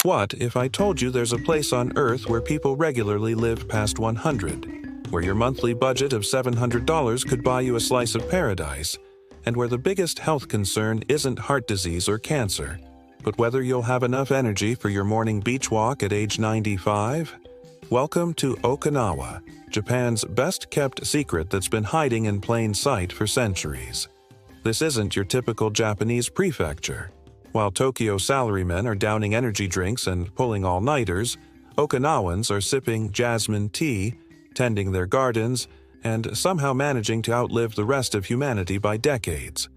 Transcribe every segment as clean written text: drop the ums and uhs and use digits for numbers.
what if I told you there's a place on Earth where people regularly live past 100, where your monthly budget of $700 could buy you a slice of paradise, and where the biggest health concern isn't heart disease or cancer, but whether you'll have enough energy for your morning beach walk at age 95? Welcome to Okinawa, Japan's best-kept secret that's been hiding in plain sight for centuries. This isn't your typical Japanese prefecture. While Tokyo salarymen are downing energy drinks and pulling all-nighters, Okinawans are sipping jasmine tea, tending their gardens, and somehow managing to outlive the rest of humanity by decades.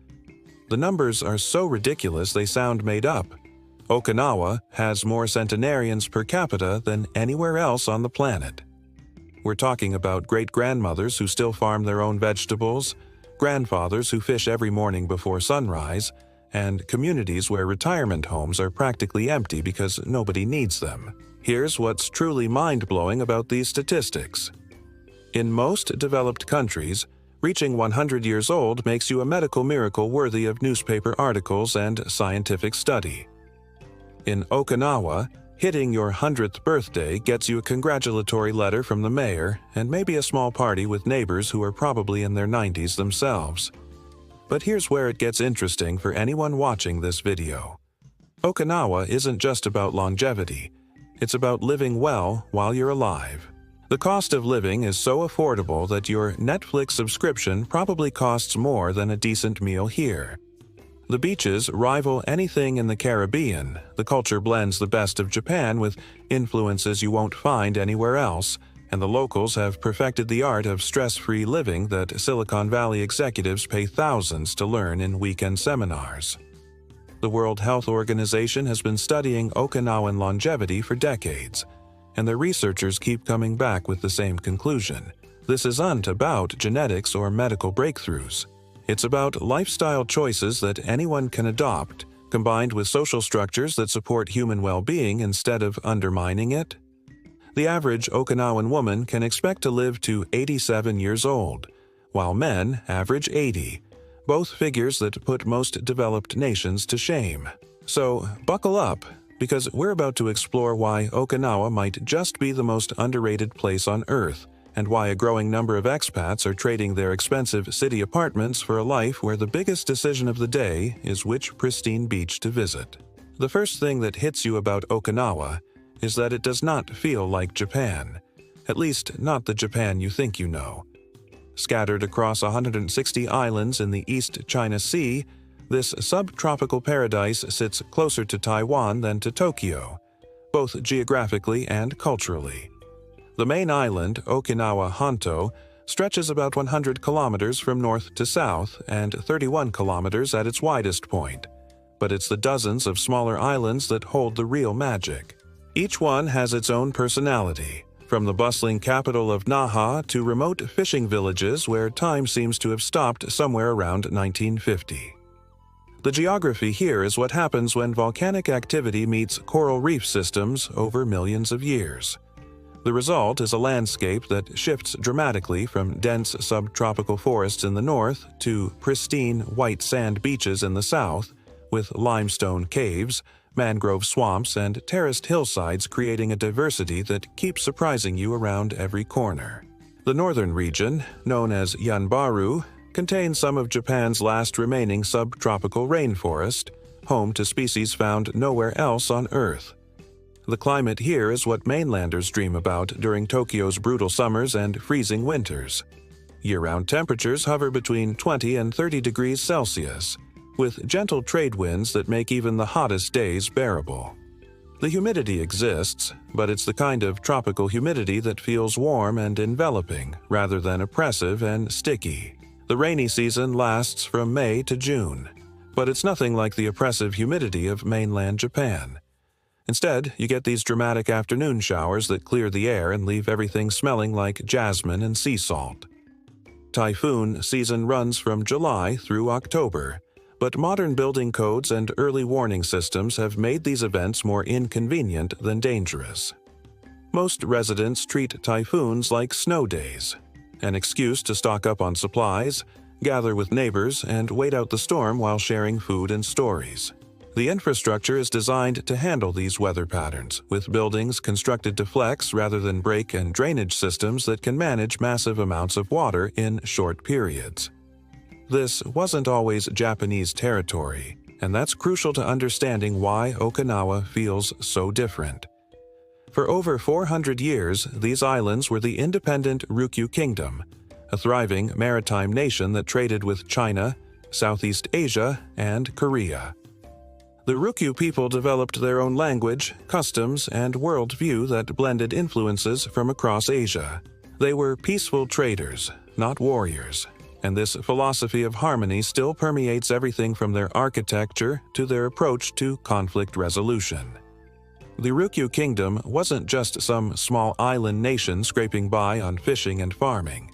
The numbers are so ridiculous they sound made up. Okinawa has more centenarians per capita than anywhere else on the planet. We're talking about great-grandmothers who still farm their own vegetables, grandfathers who fish every morning before sunrise, and communities where retirement homes are practically empty because nobody needs them. Here's what's truly mind-blowing about these statistics. In most developed countries, reaching 100 years old makes you a medical miracle worthy of newspaper articles and scientific study. In Okinawa, hitting your 100th birthday gets you a congratulatory letter from the mayor and maybe a small party with neighbors who are probably in their 90s themselves. But here's where it gets interesting for anyone watching this video. Okinawa isn't just about longevity. It's about living well while you're alive. The cost of living is so affordable that your Netflix subscription probably costs more than a decent meal here. The beaches rival anything in the Caribbean. The culture blends the best of Japan with influences you won't find anywhere else, and the locals have perfected the art of stress-free living that Silicon Valley executives pay thousands to learn in weekend seminars. The World Health Organization has been studying Okinawan longevity for decades, and their researchers keep coming back with the same conclusion. This isn't about genetics or medical breakthroughs. It's about lifestyle choices that anyone can adopt, combined with social structures that support human well-being instead of undermining it. The average Okinawan woman can expect to live to 87 years old, while men average 80, both figures that put most developed nations to shame. So, buckle up, because we're about to explore why Okinawa might just be the most underrated place on Earth, and why a growing number of expats are trading their expensive city apartments for a life where the biggest decision of the day is which pristine beach to visit. The first thing that hits you about Okinawa is that it does not feel like Japan, at least not the Japan you think you know. Scattered across 160 islands in the East China Sea, this subtropical paradise sits closer to Taiwan than to Tokyo, both geographically and culturally. The main island, Okinawa Honto, stretches about 100 kilometers from north to south and 31 kilometers at its widest point, but it's the dozens of smaller islands that hold the real magic. Each one has its own personality, from the bustling capital of Naha to remote fishing villages where time seems to have stopped somewhere around 1950. The geography here is what happens when volcanic activity meets coral reef systems over millions of years. The result is a landscape that shifts dramatically from dense subtropical forests in the north to pristine white sand beaches in the south, with limestone caves, mangrove swamps, and terraced hillsides creating a diversity that keeps surprising you around every corner. The northern region, known as Yanbaru, contains some of Japan's last remaining subtropical rainforest, home to species found nowhere else on Earth. The climate here is what mainlanders dream about during Tokyo's brutal summers and freezing winters. Year-round temperatures hover between 20 and 30 degrees Celsius, with gentle trade winds that make even the hottest days bearable. The humidity exists, but it's the kind of tropical humidity that feels warm and enveloping, rather than oppressive and sticky. The rainy season lasts from May to June, but it's nothing like the oppressive humidity of mainland Japan. Instead, you get these dramatic afternoon showers that clear the air and leave everything smelling like jasmine and sea salt. Typhoon season runs from July through October, but modern building codes and early warning systems have made these events more inconvenient than dangerous. Most residents treat typhoons like snow days, an excuse to stock up on supplies, gather with neighbors, and wait out the storm while sharing food and stories. The infrastructure is designed to handle these weather patterns, with buildings constructed to flex rather than break and drainage systems that can manage massive amounts of water in short periods. This wasn't always Japanese territory, and that's crucial to understanding why Okinawa feels so different. For over 400 years, these islands were the independent Ryukyu Kingdom, a thriving maritime nation that traded with China, Southeast Asia, and Korea. The Ryukyu people developed their own language, customs, and worldview that blended influences from across Asia. They were peaceful traders, not warriors, and this philosophy of harmony still permeates everything from their architecture to their approach to conflict resolution. The Ryukyu Kingdom wasn't just some small island nation scraping by on fishing and farming.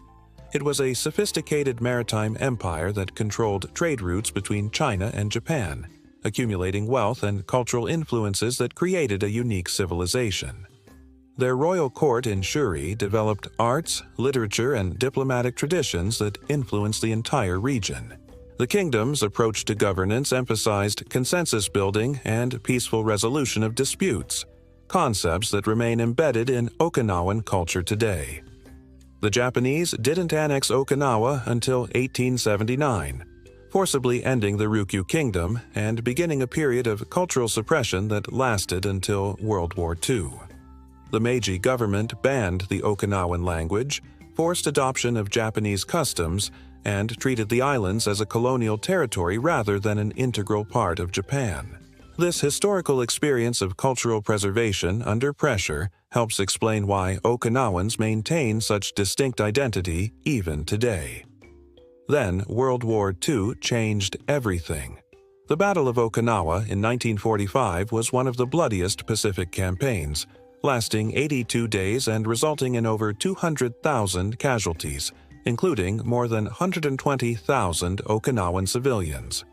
It was a sophisticated maritime empire that controlled trade routes between China and Japan, accumulating wealth and cultural influences that created a unique civilization. Their royal court in Shuri developed arts, literature, and diplomatic traditions that influenced the entire region. The kingdom's approach to governance emphasized consensus building and peaceful resolution of disputes, concepts that remain embedded in Okinawan culture today. The Japanese didn't annex Okinawa until 1879, forcibly ending the Ryukyu Kingdom and beginning a period of cultural suppression that lasted until World War II. The Meiji government banned the Okinawan language, forced adoption of Japanese customs, and treated the islands as a colonial territory rather than an integral part of Japan. This historical experience of cultural preservation under pressure helps explain why Okinawans maintain such distinct identity even today. Then, World War II changed everything. The Battle of Okinawa in 1945 was one of the bloodiest Pacific campaigns, lasting 82 days and resulting in over 200,000 casualties, including more than 120,000 Okinawan civilians.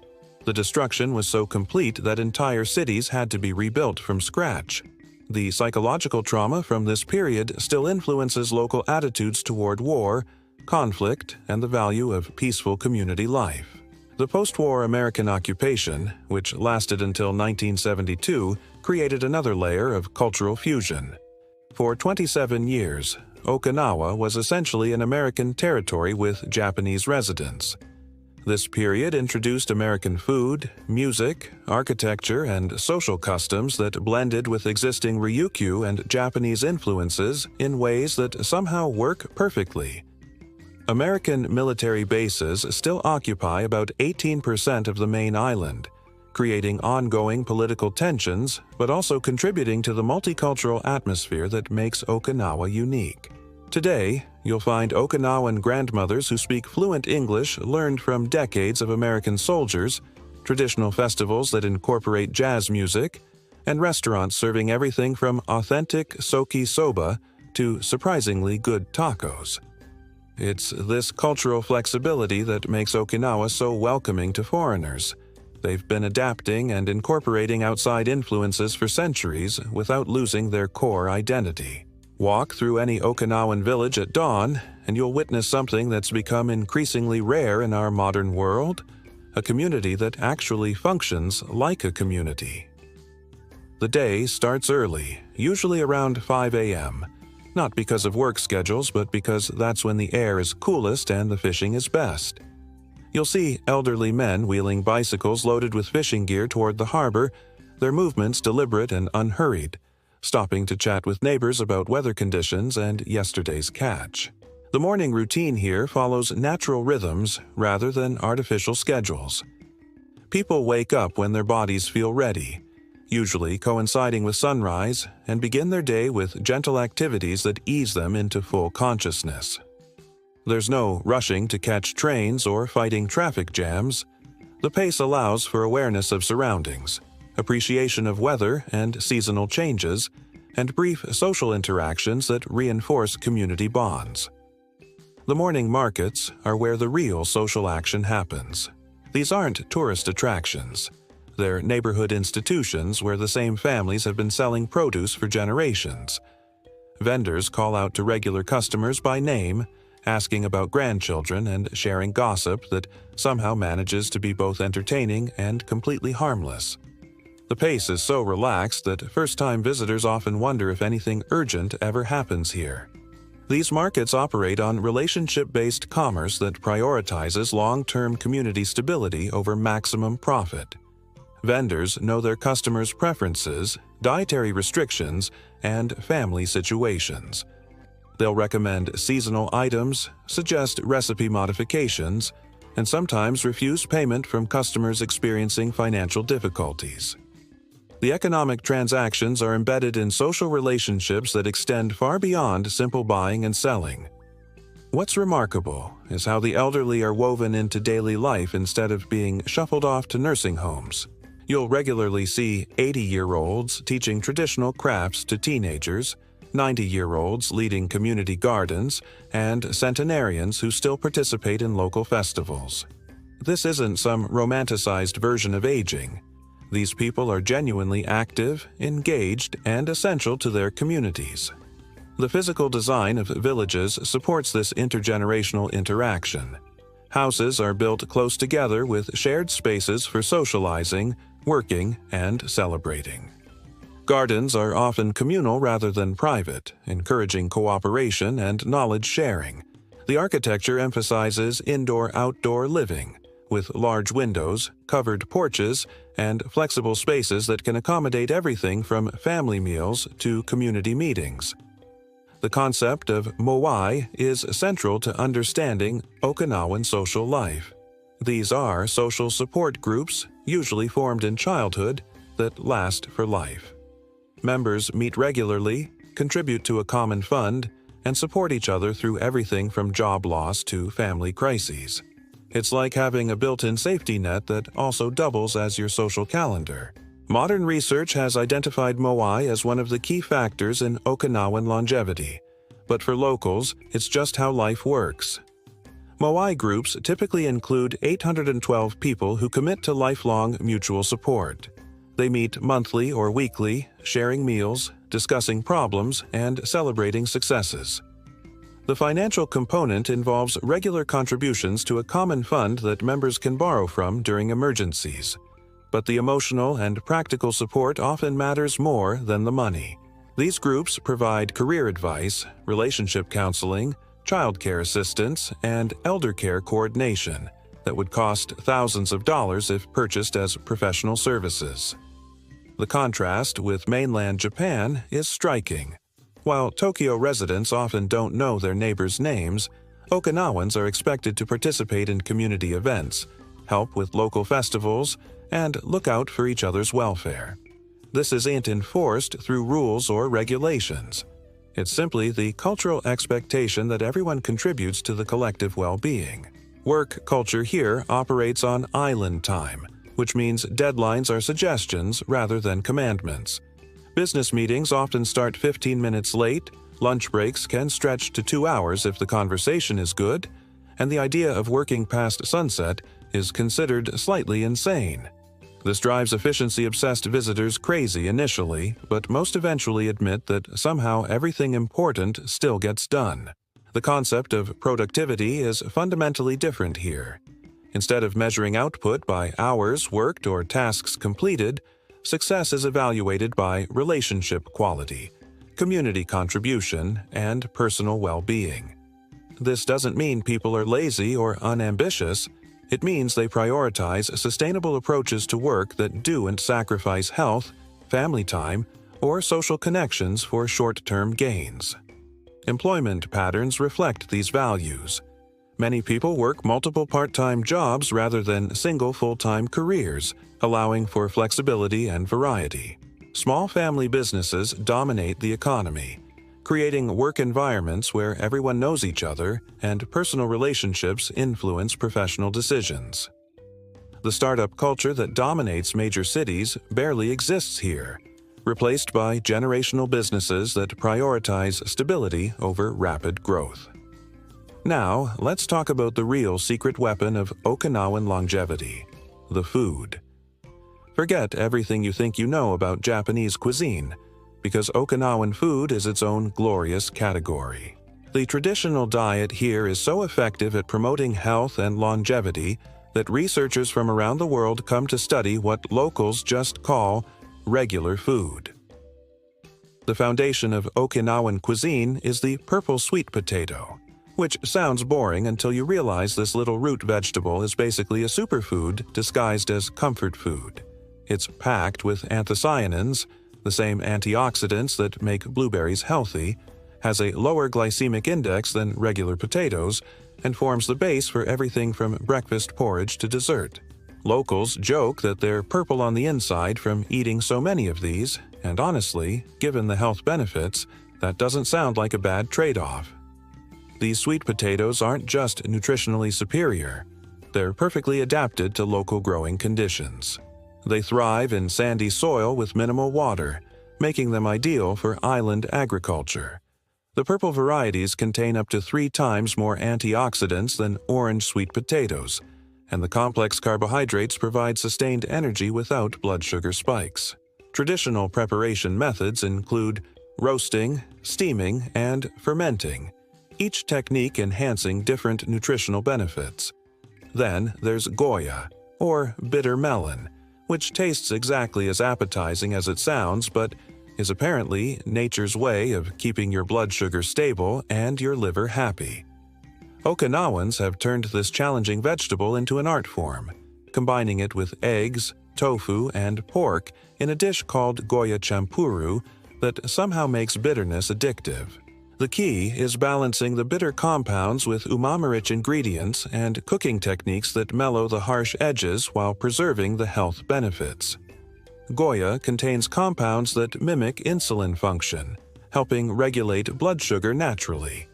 The destruction was so complete that entire cities had to be rebuilt from scratch. The psychological trauma from this period still influences local attitudes toward war, conflict, and the value of peaceful community life. The post-war American occupation, which lasted until 1972, created another layer of cultural fusion. For 27 years, Okinawa was essentially an American territory with Japanese residents. This period introduced American food, music, architecture, and social customs that blended with existing Ryukyu and Japanese influences in ways that somehow work perfectly. American military bases still occupy about 18% of the main island, creating ongoing political tensions, but also contributing to the multicultural atmosphere that makes Okinawa unique. Today, you'll find Okinawan grandmothers who speak fluent English learned from decades of American soldiers, traditional festivals that incorporate jazz music, and restaurants serving everything from authentic soba to surprisingly good tacos. It's this cultural flexibility that makes Okinawa so welcoming to foreigners. They've been adapting and incorporating outside influences for centuries without losing their core identity. Walk through any Okinawan village at dawn, and you'll witness something that's become increasingly rare in our modern world: a community that actually functions like a community. The day starts early, usually around 5 a.m., not because of work schedules, but because that's when the air is coolest and the fishing is best. You'll see elderly men wheeling bicycles loaded with fishing gear toward the harbor, their movements deliberate and unhurried, stopping to chat with neighbors about weather conditions and yesterday's catch. The morning routine here follows natural rhythms rather than artificial schedules. People wake up when their bodies feel ready, usually coinciding with sunrise, and begin their day with gentle activities that ease them into full consciousness. There's no rushing to catch trains or fighting traffic jams. The pace allows for awareness of surroundings, appreciation of weather and seasonal changes, and brief social interactions that reinforce community bonds. The morning markets are where the real social action happens. These aren't tourist attractions. They're neighborhood institutions where the same families have been selling produce for generations. Vendors call out to regular customers by name, asking about grandchildren and sharing gossip that somehow manages to be both entertaining and completely harmless. The pace is so relaxed that first-time visitors often wonder if anything urgent ever happens here. These markets operate on relationship-based commerce that prioritizes long-term community stability over maximum profit. Vendors know their customers' preferences, dietary restrictions, and family situations. They'll recommend seasonal items, suggest recipe modifications, and sometimes refuse payment from customers experiencing financial difficulties. The economic transactions are embedded in social relationships that extend far beyond simple buying and selling. What's remarkable is how the elderly are woven into daily life instead of being shuffled off to nursing homes. You'll regularly see 80-year-olds teaching traditional crafts to teenagers, 90-year-olds leading community gardens, and centenarians who still participate in local festivals. This isn't some romanticized version of aging. These people are genuinely active, engaged, and essential to their communities. The physical design of villages supports this intergenerational interaction. Houses are built close together with shared spaces for socializing, working, and celebrating. Gardens are often communal rather than private, encouraging cooperation and knowledge sharing. The architecture emphasizes indoor-outdoor living, with large windows, covered porches, and flexible spaces that can accommodate everything from family meals to community meetings. The concept of Moai is central to understanding Okinawan social life. These are social support groups, usually formed in childhood, that last for life. Members meet regularly, contribute to a common fund, and support each other through everything from job loss to family crises. It's like having a built-in safety net that also doubles as your social calendar. Modern research has identified Moai as one of the key factors in Okinawan longevity, but for locals, it's just how life works. Moai groups typically include 812 people who commit to lifelong mutual support. They meet monthly or weekly, sharing meals, discussing problems, and celebrating successes. The financial component involves regular contributions to a common fund that members can borrow from during emergencies. But the emotional and practical support often matters more than the money. These groups provide career advice, relationship counseling, childcare assistance, and elder care coordination that would cost thousands of dollars if purchased as professional services. The contrast with mainland Japan is striking. While Tokyo residents often don't know their neighbors' names, Okinawans are expected to participate in community events, help with local festivals, and look out for each other's welfare. This isn't enforced through rules or regulations. It's simply the cultural expectation that everyone contributes to the collective well-being. Work culture here operates on island time, which means deadlines are suggestions rather than commandments. Business meetings often start 15 minutes late, lunch breaks can stretch to 2 hours if the conversation is good, and the idea of working past sunset is considered slightly insane. This drives efficiency-obsessed visitors crazy initially, but most eventually admit that somehow everything important still gets done. The concept of productivity is fundamentally different here. Instead of measuring output by hours worked or tasks completed, success is evaluated by relationship quality, community contribution, and personal well-being. This doesn't mean people are lazy or unambitious. It means they prioritize sustainable approaches to work that don't sacrifice health, family time, or social connections for short-term gains. Employment patterns reflect these values. Many people work multiple part-time jobs rather than single full-time careers, allowing for flexibility and variety. Small family businesses dominate the economy, creating work environments where everyone knows each other and personal relationships influence professional decisions. The startup culture that dominates major cities barely exists here, replaced by generational businesses that prioritize stability over rapid growth. Now, let's talk about the real secret weapon of Okinawan longevity: the food. Forget everything you think you know about Japanese cuisine, because Okinawan food is its own glorious category. The traditional diet here is so effective at promoting health and longevity that researchers from around the world come to study what locals just call regular food. The foundation of Okinawan cuisine is the purple sweet potato, which sounds boring until you realize this little root vegetable is basically a superfood disguised as comfort food. It's packed with anthocyanins, the same antioxidants that make blueberries healthy, has a lower glycemic index than regular potatoes, and forms the base for everything from breakfast porridge to dessert. Locals joke that they're purple on the inside from eating so many of these, and honestly, given the health benefits, that doesn't sound like a bad trade-off. These sweet potatoes aren't just nutritionally superior, they're perfectly adapted to local growing conditions. They thrive in sandy soil with minimal water, making them ideal for island agriculture. The purple varieties contain up to 3 times more antioxidants than orange sweet potatoes, and the complex carbohydrates provide sustained energy without blood sugar spikes. Traditional preparation methods include roasting, steaming, and fermenting, each technique enhancing different nutritional benefits. Then there's Goya, or bitter melon, which tastes exactly as appetizing as it sounds but is apparently nature's way of keeping your blood sugar stable and your liver happy. Okinawans have turned this challenging vegetable into an art form, combining it with eggs, tofu, and pork in a dish called Goya champuru that somehow makes bitterness addictive. The key is balancing the bitter compounds with umami-rich ingredients and cooking techniques that mellow the harsh edges while preserving the health benefits. Goya contains compounds that mimic insulin function, helping regulate blood sugar naturally.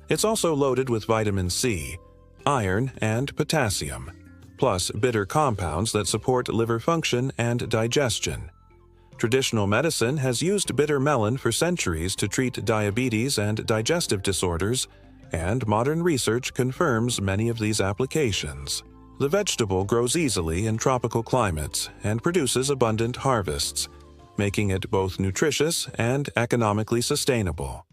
It's also loaded with vitamin C, iron, and potassium, plus bitter compounds that support liver function and digestion. Traditional medicine has used bitter melon for centuries to treat diabetes and digestive disorders, and modern research confirms many of these applications. The vegetable grows easily in tropical climates and produces abundant harvests, making it both nutritious and economically sustainable.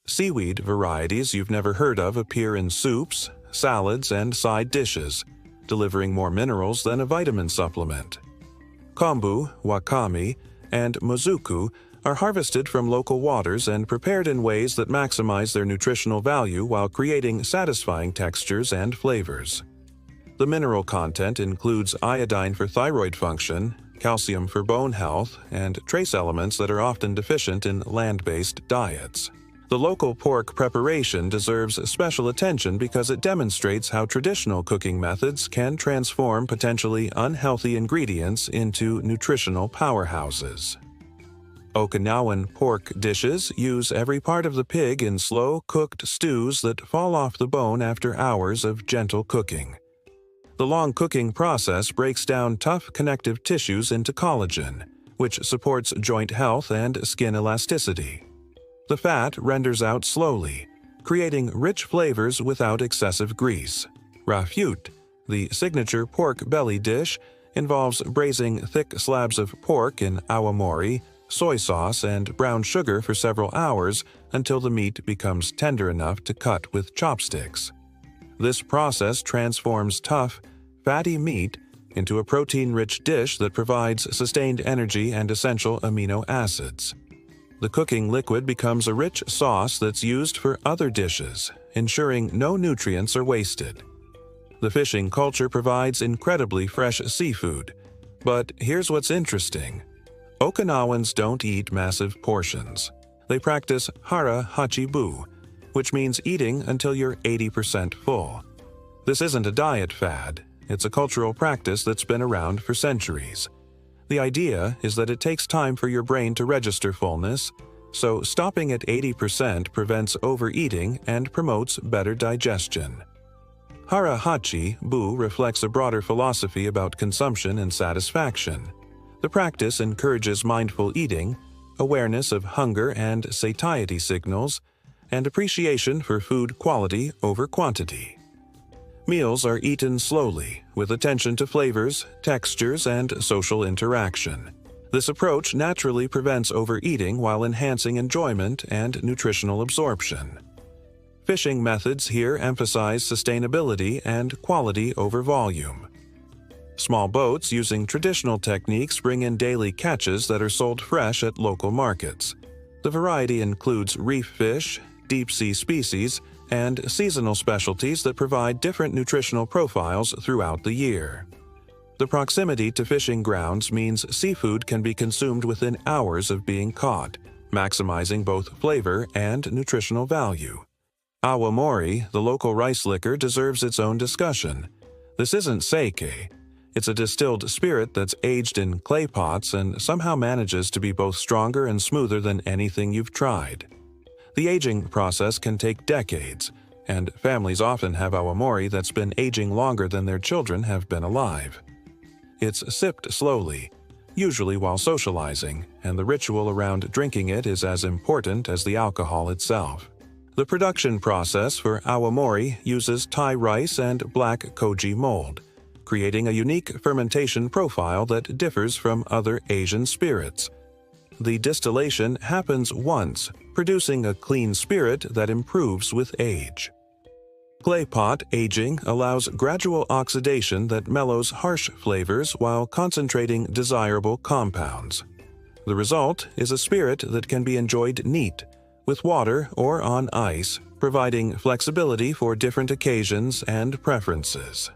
Seaweed varieties you've never heard of appear in soups, salads, and side dishes, delivering more minerals than a vitamin supplement. Kombu, wakame, and mozuku are harvested from local waters and prepared in ways that maximize their nutritional value while creating satisfying textures and flavors. The mineral content includes iodine for thyroid function, calcium for bone health, and trace elements that are often deficient in land-based diets. The local pork preparation deserves special attention because it demonstrates how traditional cooking methods can transform potentially unhealthy ingredients into nutritional powerhouses. Okinawan pork dishes use every part of the pig in slow-cooked stews that fall off the bone after hours of gentle cooking. The long cooking process breaks down tough connective tissues into collagen, which supports joint health and skin elasticity. The fat renders out slowly, creating rich flavors without excessive grease. Ryukyu, the signature pork belly dish, involves braising thick slabs of pork in awamori, soy sauce, and brown sugar for several hours until the meat becomes tender enough to cut with chopsticks. This process transforms tough, fatty meat into a protein-rich dish that provides sustained energy and essential amino acids. The cooking liquid becomes a rich sauce that's used for other dishes, ensuring no nutrients are wasted. The fishing culture provides incredibly fresh seafood, but here's what's interesting. Okinawans don't eat massive portions. They practice hara hachibu, which means eating until you're 80% full. This isn't a diet fad, it's a cultural practice that's been around for centuries. The idea is that it takes time for your brain to register fullness, so stopping at 80% prevents overeating and promotes better digestion. Hara hachi bu reflects a broader philosophy about consumption and satisfaction. The practice encourages mindful eating, awareness of hunger and satiety signals, and appreciation for food quality over quantity. Meals are eaten slowly, with attention to flavors, textures, and social interaction. This approach naturally prevents overeating while enhancing enjoyment and nutritional absorption. Fishing methods here emphasize sustainability and quality over volume. Small boats using traditional techniques bring in daily catches that are sold fresh at local markets. The variety includes reef fish, deep-sea species, and seasonal specialties that provide different nutritional profiles throughout the year. The proximity to fishing grounds means seafood can be consumed within hours of being caught, maximizing both flavor and nutritional value. Awamori, the local rice liquor, deserves its own discussion. This isn't sake. It's a distilled spirit that's aged in clay pots and somehow manages to be both stronger and smoother than anything you've tried. The aging process can take decades, and families often have awamori that's been aging longer than their children have been alive. It's sipped slowly, usually while socializing, and the ritual around drinking it is as important as the alcohol itself. The production process for awamori uses Thai rice and black koji mold, creating a unique fermentation profile that differs from other Asian spirits. The distillation happens once, producing a clean spirit that improves with age. Clay pot aging allows gradual oxidation that mellows harsh flavors while concentrating desirable compounds. The result is a spirit that can be enjoyed neat, with water or on ice, providing flexibility for different occasions and preferences.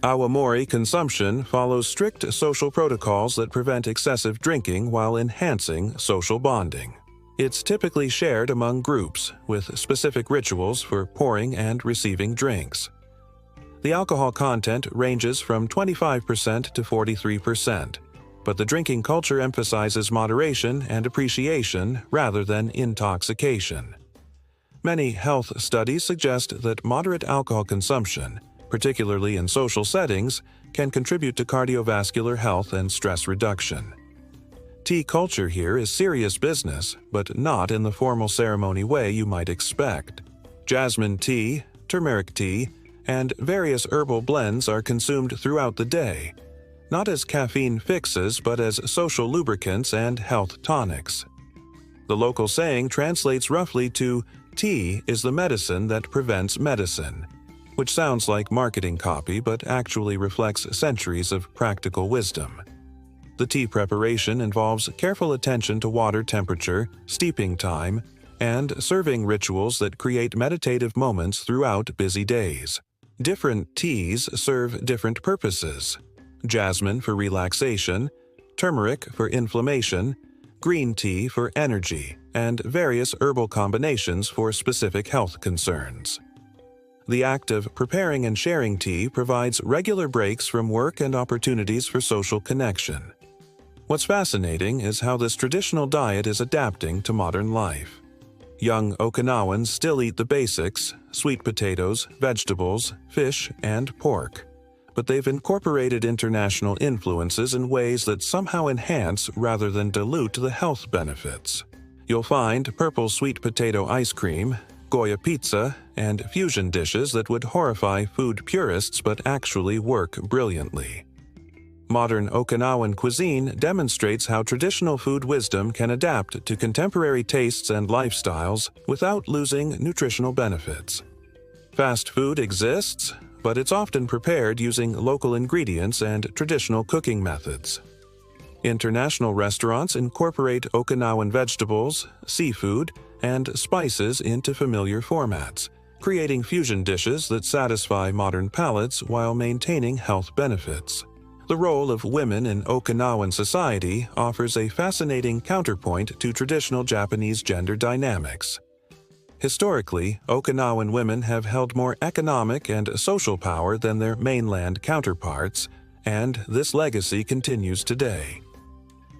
Awamori consumption follows strict social protocols that prevent excessive drinking while enhancing social bonding. It's typically shared among groups, with specific rituals for pouring and receiving drinks. The alcohol content ranges from 25% to 43%, but the drinking culture emphasizes moderation and appreciation rather than intoxication. Many health studies suggest that moderate alcohol consumption, particularly in social settings, can contribute to cardiovascular health and stress reduction. Tea culture here is serious business, but not in the formal ceremony way you might expect. Jasmine tea, turmeric tea, and various herbal blends are consumed throughout the day, not as caffeine fixes but as social lubricants and health tonics. The local saying translates roughly to, "Tea is the medicine that prevents medicine," which sounds like marketing copy but actually reflects centuries of practical wisdom. The tea preparation involves careful attention to water temperature, steeping time, and serving rituals that create meditative moments throughout busy days. Different teas serve different purposes: jasmine for relaxation, turmeric for inflammation, green tea for energy, and various herbal combinations for specific health concerns. The act of preparing and sharing tea provides regular breaks from work and opportunities for social connection. What's fascinating is how this traditional diet is adapting to modern life. Young Okinawans still eat the basics: sweet potatoes, vegetables, fish, and pork. But they've incorporated international influences in ways that somehow enhance rather than dilute the health benefits. You'll find purple sweet potato ice cream, Goya pizza, and fusion dishes that would horrify food purists but actually work brilliantly. Modern Okinawan cuisine demonstrates how traditional food wisdom can adapt to contemporary tastes and lifestyles without losing nutritional benefits. Fast food exists, but it's often prepared using local ingredients and traditional cooking methods. International restaurants incorporate Okinawan vegetables, seafood, and spices into familiar formats, creating fusion dishes that satisfy modern palates while maintaining health benefits. The role of women in Okinawan society offers a fascinating counterpoint to traditional Japanese gender dynamics. Historically, Okinawan women have held more economic and social power than their mainland counterparts, and this legacy continues today.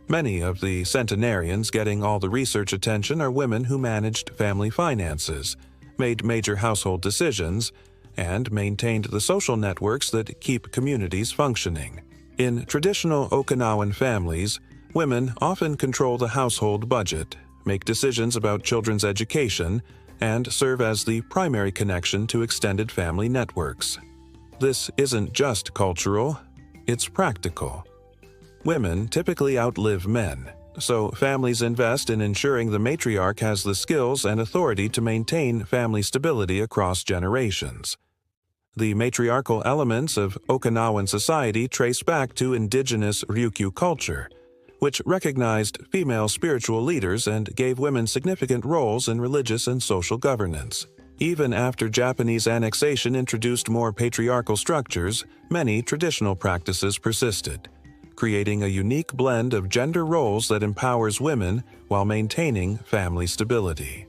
Many of the centenarians getting all the research attention are women who managed family finances, made major household decisions, and maintained the social networks that keep communities functioning. In traditional Okinawan families, women often control the household budget, make decisions about children's education, and serve as the primary connection to extended family networks. This isn't just cultural, it's practical. Women typically outlive men, so families invest in ensuring the matriarch has the skills and authority to maintain family stability across generations. The matriarchal elements of Okinawan society trace back to indigenous Ryukyu culture, which recognized female spiritual leaders and gave women significant roles in religious and social governance. Even after Japanese annexation introduced more patriarchal structures, many traditional practices persisted, creating a unique blend of gender roles that empowers women while maintaining family stability.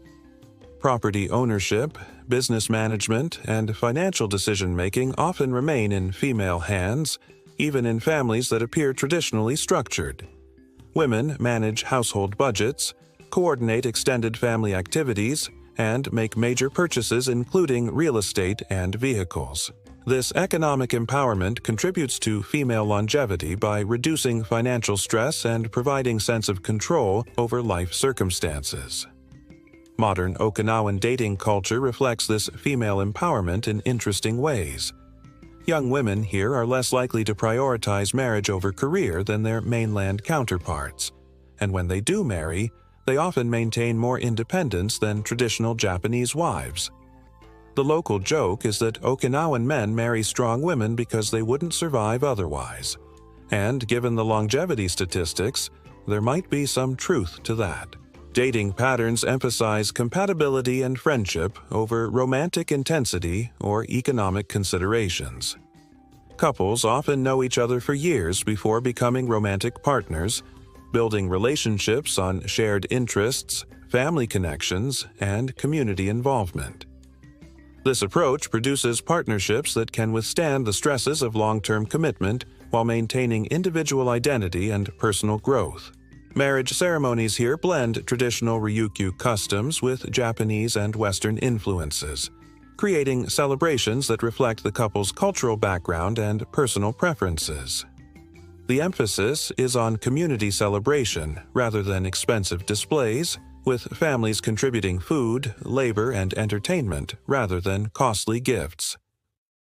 Property ownership, business management, and financial decision-making often remain in female hands, even in families that appear traditionally structured. Women manage household budgets, coordinate extended family activities, and make major purchases including real estate and vehicles. This economic empowerment contributes to female longevity by reducing financial stress and providing sense of control over life circumstances. Modern Okinawan dating culture reflects this female empowerment in interesting ways. Young women here are less likely to prioritize marriage over career than their mainland counterparts, and when they do marry, they often maintain more independence than traditional Japanese wives. The local joke is that Okinawan men marry strong women because they wouldn't survive otherwise, and given the longevity statistics, there might be some truth to that. Dating patterns emphasize compatibility and friendship over romantic intensity or economic considerations. Couples often know each other for years before becoming romantic partners, building relationships on shared interests, family connections, and community involvement. This approach produces partnerships that can withstand the stresses of long-term commitment while maintaining individual identity and personal growth. Marriage ceremonies here blend traditional Ryukyu customs with Japanese and Western influences, creating celebrations that reflect the couple's cultural background and personal preferences. The emphasis is on community celebration rather than expensive displays, with families contributing food, labor, and entertainment rather than costly gifts.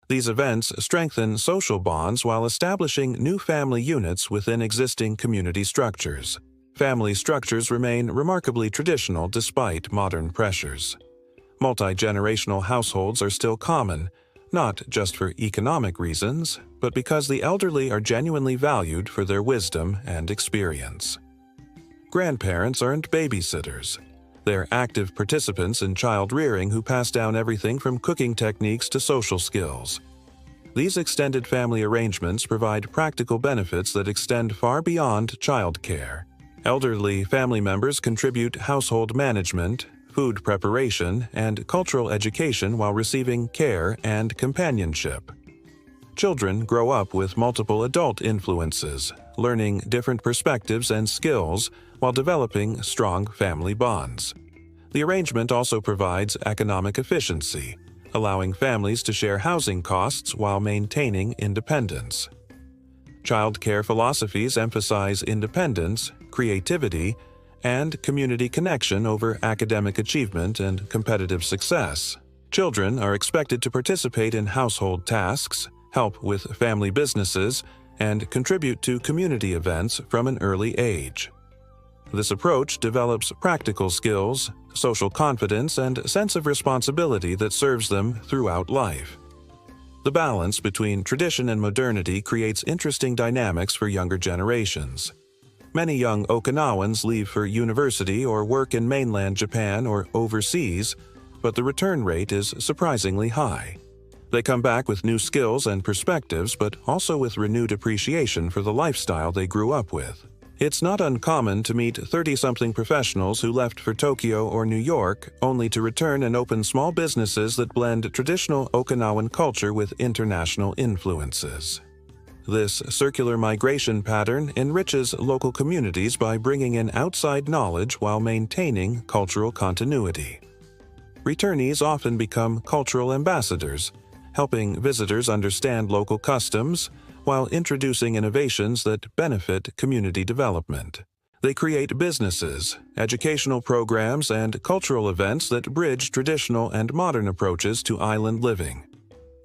These events strengthen social bonds while establishing new family units within existing community structures. Family structures remain remarkably traditional despite modern pressures. Multi-generational households are still common, not just for economic reasons, but because the elderly are genuinely valued for their wisdom and experience. Grandparents aren't babysitters. They're active participants in child rearing who pass down everything from cooking techniques to social skills. These extended family arrangements provide practical benefits that extend far beyond childcare. Elderly family members contribute household management, food preparation, and cultural education while receiving care and companionship. Children grow up with multiple adult influences, learning different perspectives and skills while developing strong family bonds. The arrangement also provides economic efficiency, allowing families to share housing costs while maintaining independence. Child care philosophies emphasize independence, creativity, and community connection over academic achievement and competitive success. Children are expected to participate in household tasks, help with family businesses, and contribute to community events from an early age. This approach develops practical skills, social confidence, and a sense of responsibility that serves them throughout life. The balance between tradition and modernity creates interesting dynamics for younger generations. Many young Okinawans leave for university or work in mainland Japan or overseas, but the return rate is surprisingly high. They come back with new skills and perspectives, but also with renewed appreciation for the lifestyle they grew up with. It's not uncommon to meet 30-something professionals who left for Tokyo or New York only to return and open small businesses that blend traditional Okinawan culture with international influences. This circular migration pattern enriches local communities by bringing in outside knowledge while maintaining cultural continuity. Returnees often become cultural ambassadors, helping visitors understand local customs while introducing innovations that benefit community development. They create businesses, educational programs, and cultural events that bridge traditional and modern approaches to island living.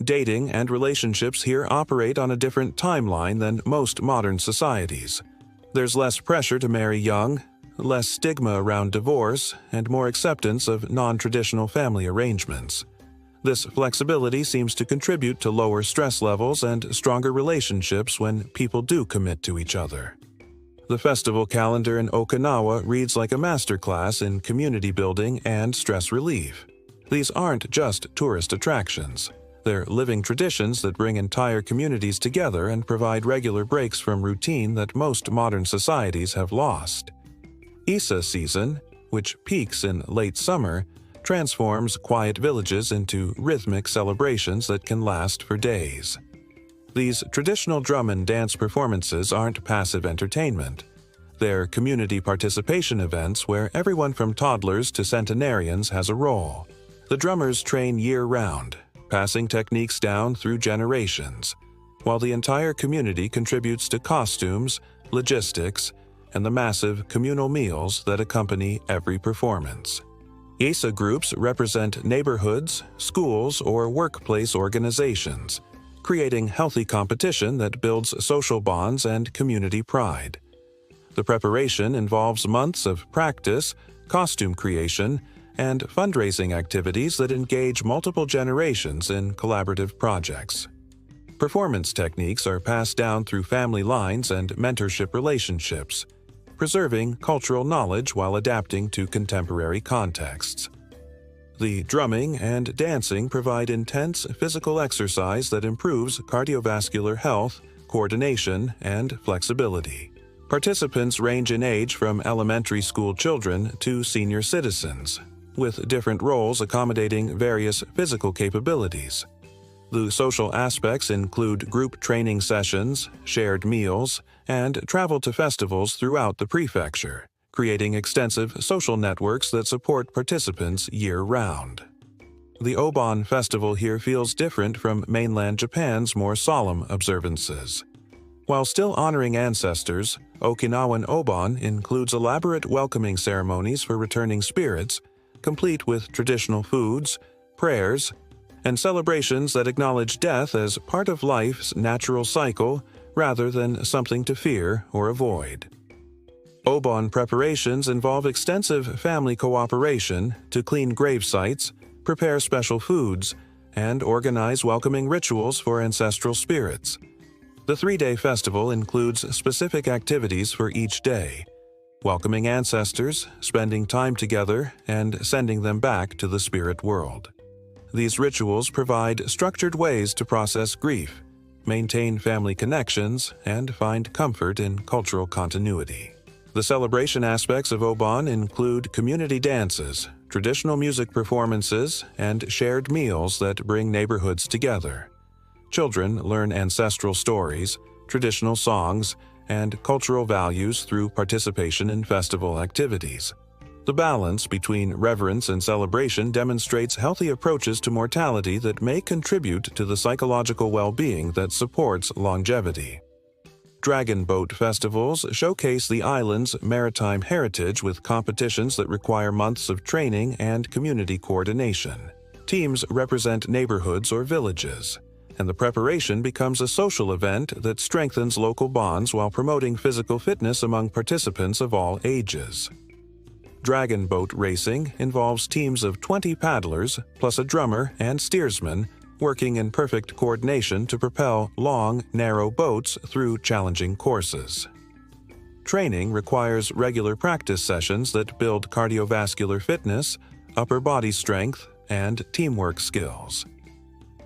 Dating and relationships here operate on a different timeline than most modern societies. There's less pressure to marry young, less stigma around divorce, and more acceptance of non-traditional family arrangements. This flexibility seems to contribute to lower stress levels and stronger relationships when people do commit to each other. The festival calendar in Okinawa reads like a masterclass in community building and stress relief. These aren't just tourist attractions. They're living traditions that bring entire communities together and provide regular breaks from routine that most modern societies have lost. Issa season, which peaks in late summer, transforms quiet villages into rhythmic celebrations that can last for days. These traditional drum and dance performances aren't passive entertainment. They're community participation events where everyone from toddlers to centenarians has a role. The drummers train year-round, passing techniques down through generations, while the entire community contributes to costumes, logistics, and the massive communal meals that accompany every performance. Issa groups represent neighborhoods, schools, or workplace organizations, creating healthy competition that builds social bonds and community pride. The preparation involves months of practice, costume creation, and fundraising activities that engage multiple generations in collaborative projects. Performance techniques are passed down through family lines and mentorship relationships, preserving cultural knowledge while adapting to contemporary contexts. The drumming and dancing provide intense physical exercise that improves cardiovascular health, coordination, and flexibility. Participants range in age from elementary school children to senior citizens, with different roles accommodating various physical capabilities. The social aspects include group training sessions, shared meals, and travel to festivals throughout the prefecture, creating extensive social networks that support participants year-round. The Obon festival here feels different from mainland Japan's more solemn observances. While still honoring ancestors, Okinawan Obon includes elaborate welcoming ceremonies for returning spirits, complete with traditional foods, prayers, and celebrations that acknowledge death as part of life's natural cycle rather than something to fear or avoid. Obon preparations involve extensive family cooperation to clean grave sites, prepare special foods, and organize welcoming rituals for ancestral spirits. The 3-day festival includes specific activities for each day, welcoming ancestors, spending time together, and sending them back to the spirit world. These rituals provide structured ways to process grief, maintain family connections, and find comfort in cultural continuity. The celebration aspects of Obon include community dances, traditional music performances, and shared meals that bring neighborhoods together. Children learn ancestral stories, traditional songs, and cultural values through participation in festival activities. The balance between reverence and celebration demonstrates healthy approaches to mortality that may contribute to the psychological well-being that supports longevity. Dragon boat festivals showcase the island's maritime heritage with competitions that require months of training and community coordination. Teams represent neighborhoods or villages, and the preparation becomes a social event that strengthens local bonds while promoting physical fitness among participants of all ages. Dragon boat racing involves teams of 20 paddlers, plus a drummer and steersman, working in perfect coordination to propel long, narrow boats through challenging courses. Training requires regular practice sessions that build cardiovascular fitness, upper body strength, and teamwork skills.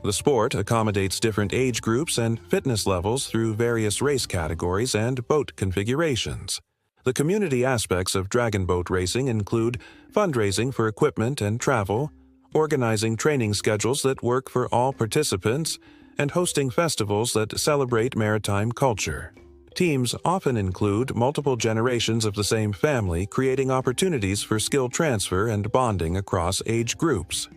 The sport accommodates different age groups and fitness levels through various race categories and boat configurations. The community aspects of dragon boat racing include fundraising for equipment and travel, organizing training schedules that work for all participants, and hosting festivals that celebrate maritime culture. Teams often include multiple generations of the same family, creating opportunities for skill transfer and bonding across age groups.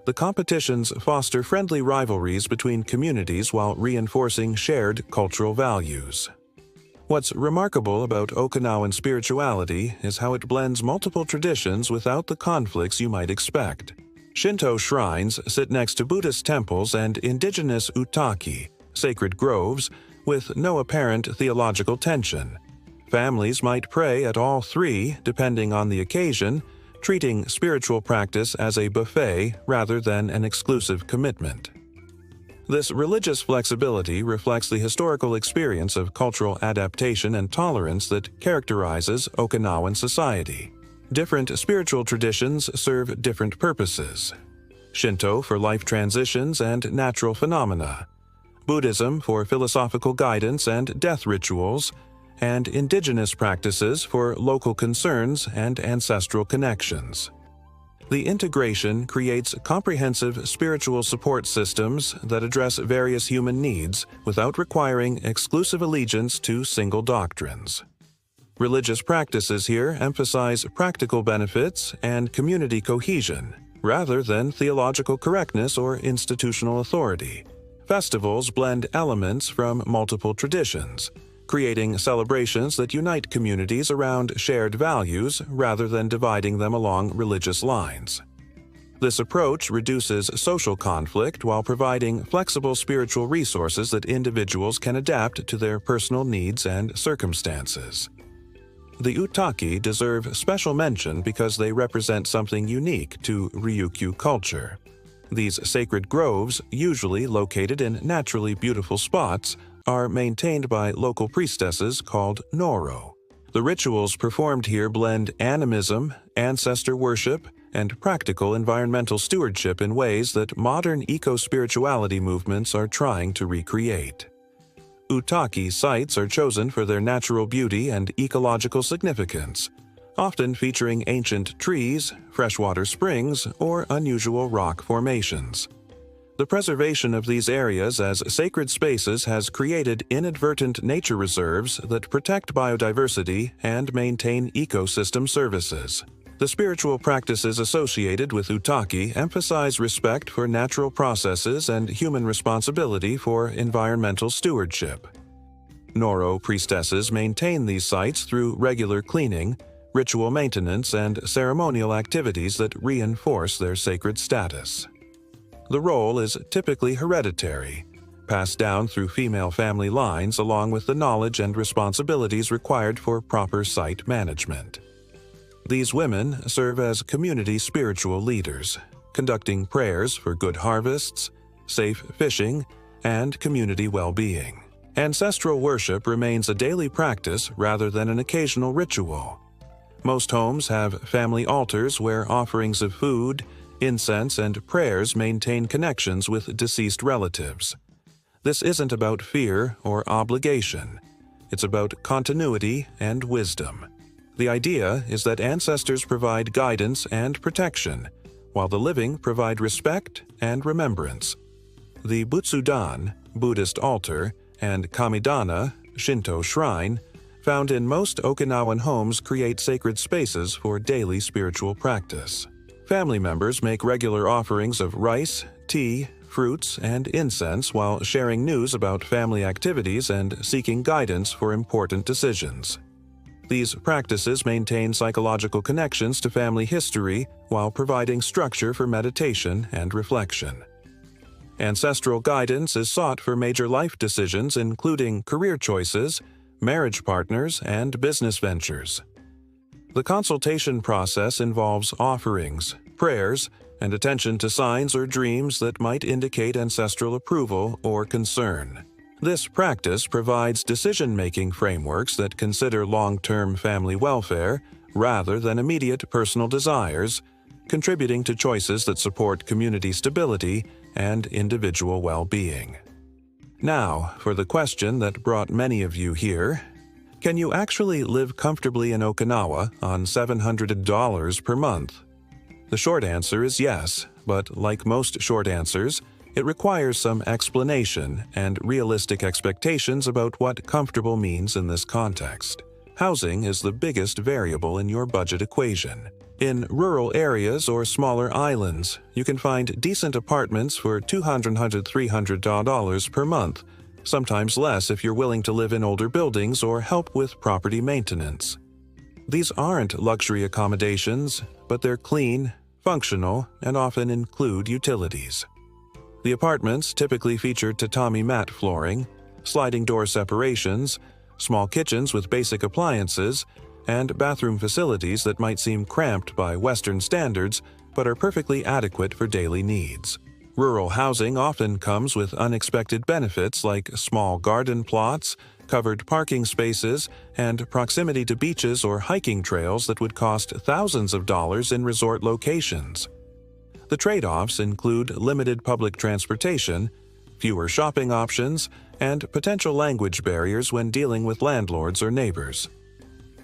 The competitions foster friendly rivalries between communities while reinforcing shared cultural values. What's remarkable about Okinawan spirituality is how it blends multiple traditions without the conflicts you might expect. Shinto shrines sit next to Buddhist temples and indigenous utaki, sacred groves, with no apparent theological tension. Families might pray at all three, depending on the occasion, treating spiritual practice as a buffet rather than an exclusive commitment. This religious flexibility reflects the historical experience of cultural adaptation and tolerance that characterizes Okinawan society. Different spiritual traditions serve different purposes. Shinto for life transitions and natural phenomena, Buddhism for philosophical guidance and death rituals, and indigenous practices for local concerns and ancestral connections. The integration creates comprehensive spiritual support systems that address various human needs without requiring exclusive allegiance to single doctrines. Religious practices here emphasize practical benefits and community cohesion, rather than theological correctness or institutional authority. Festivals blend elements from multiple traditions, creating celebrations that unite communities around shared values rather than dividing them along religious lines. This approach reduces social conflict while providing flexible spiritual resources that individuals can adapt to their personal needs and circumstances. The Utaki deserve special mention because they represent something unique to Ryukyu culture. These sacred groves, usually located in naturally beautiful spots, are maintained by local priestesses called Noro. The rituals performed here blend animism, ancestor worship, and practical environmental stewardship in ways that modern eco-spirituality movements are trying to recreate. Utaki sites are chosen for their natural beauty and ecological significance, often featuring ancient trees, freshwater springs, or unusual rock formations. The preservation of these areas as sacred spaces has created inadvertent nature reserves that protect biodiversity and maintain ecosystem services. The spiritual practices associated with Utaki emphasize respect for natural processes and human responsibility for environmental stewardship. Noro priestesses maintain these sites through regular cleaning, ritual maintenance, and ceremonial activities that reinforce their sacred status. The role is typically hereditary, passed down through female family lines along with the knowledge and responsibilities required for proper site management. These women serve as community spiritual leaders, conducting prayers for good harvests, safe fishing, and community well-being. Ancestral worship remains a daily practice rather than an occasional ritual. Most homes have family altars where offerings of food, incense, and prayers maintain connections with deceased relatives. This isn't about fear or obligation. It's about continuity and wisdom. The idea is that ancestors provide guidance and protection, while the living provide respect and remembrance. The Butsudan, Buddhist altar, and Kamidana, Shinto shrine, found in most Okinawan homes create sacred spaces for daily spiritual practice. Family members make regular offerings of rice, tea, fruits, and incense while sharing news about family activities and seeking guidance for important decisions. These practices maintain psychological connections to family history while providing structure for meditation and reflection. Ancestral guidance is sought for major life decisions including career choices, marriage partners, and business ventures. The consultation process involves offerings, prayers, and attention to signs or dreams that might indicate ancestral approval or concern. This practice provides decision-making frameworks that consider long-term family welfare rather than immediate personal desires, contributing to choices that support community stability and individual well-being. Now, for the question that brought many of you here. Can you actually live comfortably in Okinawa on $700 per month? The short answer is yes, but like most short answers, it requires some explanation and realistic expectations about what comfortable means in this context. Housing is the biggest variable in your budget equation. In rural areas or smaller islands, you can find decent apartments for $200–300 per month, sometimes less if you're willing to live in older buildings or help with property maintenance. These aren't luxury accommodations, but they're clean, functional, and often include utilities. The apartments typically feature tatami mat flooring, sliding door separations, small kitchens with basic appliances, and bathroom facilities that might seem cramped by Western standards but are perfectly adequate for daily needs. Rural housing often comes with unexpected benefits like small garden plots, covered parking spaces, and proximity to beaches or hiking trails that would cost thousands of dollars in resort locations. The trade-offs include limited public transportation, fewer shopping options, and potential language barriers when dealing with landlords or neighbors.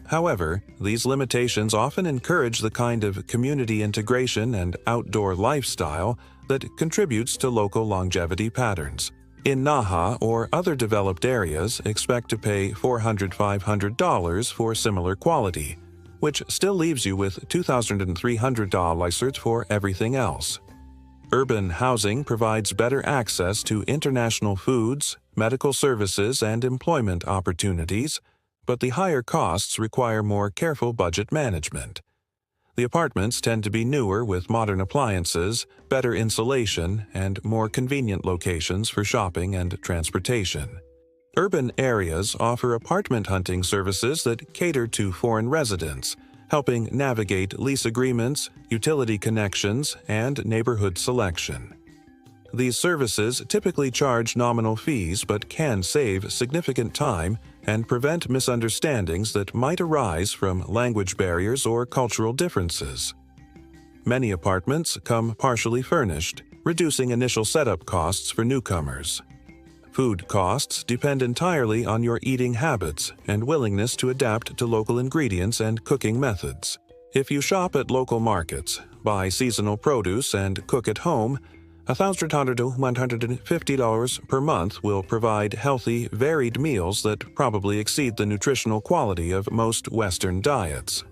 However, these limitations often encourage the kind of community integration and outdoor lifestyle that contributes to local longevity patterns. In Naha or other developed areas, expect to pay $400–500 for similar quality, which still leaves you with $2,300 for everything else. Urban housing provides better access to international foods, medical services, and employment opportunities, but the higher costs require more careful budget management. The apartments tend to be newer with modern appliances, better insulation, and more convenient locations for shopping and transportation. Urban areas offer apartment hunting services that cater to foreign residents, helping navigate lease agreements, utility connections, and neighborhood selection. These services typically charge nominal fees but can save significant time and prevent misunderstandings that might arise from language barriers or cultural differences. Many apartments come partially furnished, reducing initial setup costs for newcomers. Food costs depend entirely on your eating habits and willingness to adapt to local ingredients and cooking methods. If you shop at local markets, buy seasonal produce, and cook at home, $1,000 to $150 per month will provide healthy, varied meals that probably exceed the nutritional quality of most Western diets.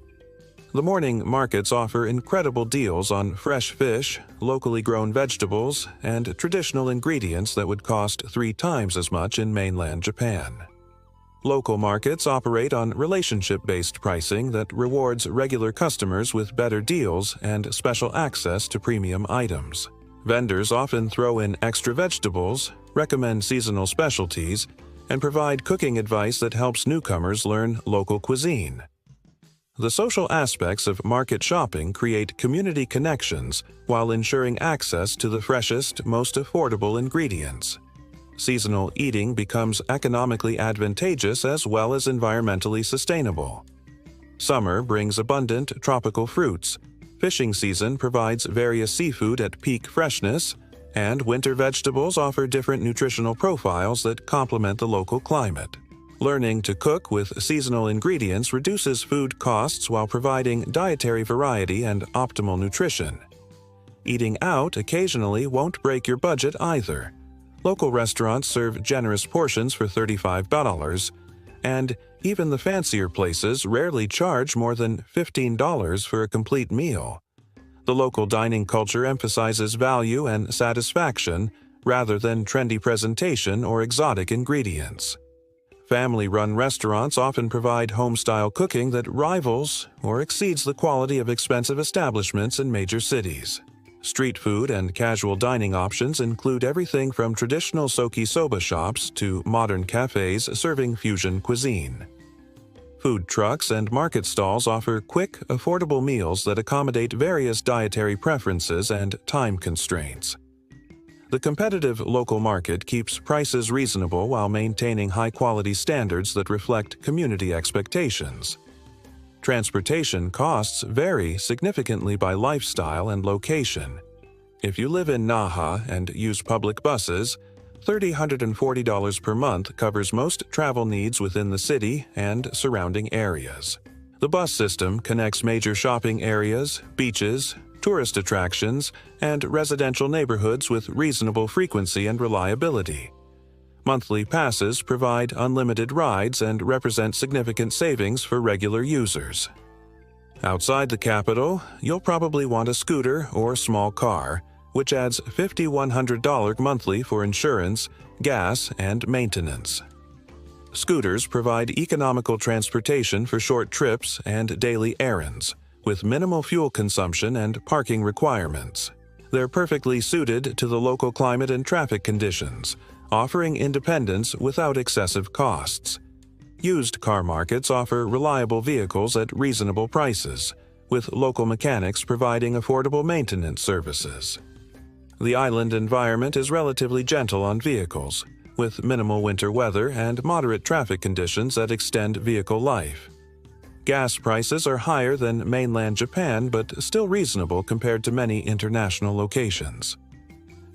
The morning markets offer incredible deals on fresh fish, locally grown vegetables, and traditional ingredients that would cost 3 times as much in mainland Japan. Local markets operate on relationship-based pricing that rewards regular customers with better deals and special access to premium items. Vendors often throw in extra vegetables, recommend seasonal specialties, and provide cooking advice that helps newcomers learn local cuisine. The social aspects of market shopping create community connections while ensuring access to the freshest, most affordable ingredients. Seasonal eating becomes economically advantageous as well as environmentally sustainable. Summer brings abundant tropical fruits, fishing season provides various seafood at peak freshness, and winter vegetables offer different nutritional profiles that complement the local climate. Learning to cook with seasonal ingredients reduces food costs while providing dietary variety and optimal nutrition. Eating out occasionally won't break your budget either. Local restaurants serve generous portions for $35, and even the fancier places rarely charge more than $15 for a complete meal. The local dining culture emphasizes value and satisfaction rather than trendy presentation or exotic ingredients. Family-run restaurants often provide home-style cooking that rivals or exceeds the quality of expensive establishments in major cities. Street food and casual dining options include everything from traditional soba shops to modern cafes serving fusion cuisine. Food trucks and market stalls offer quick, affordable meals that accommodate various dietary preferences and time constraints. The competitive local market keeps prices reasonable while maintaining high-quality standards that reflect community expectations. Transportation costs vary significantly by lifestyle and location. If you live in Naha and use public buses, $340 per month covers most travel needs within the city and surrounding areas. The bus system connects major shopping areas, beaches, tourist attractions, and residential neighborhoods with reasonable frequency and reliability. Monthly passes provide unlimited rides and represent significant savings for regular users. Outside the capital, you'll probably want a scooter or small car, which adds $5,100 monthly for insurance, gas, and maintenance. Scooters provide economical transportation for short trips and daily errands, with minimal fuel consumption and parking requirements. They're perfectly suited to the local climate and traffic conditions, offering independence without excessive costs. Used car markets offer reliable vehicles at reasonable prices, with local mechanics providing affordable maintenance services. The island environment is relatively gentle on vehicles, with minimal winter weather and moderate traffic conditions that extend vehicle life. Gas prices are higher than mainland Japan but still reasonable compared to many international locations.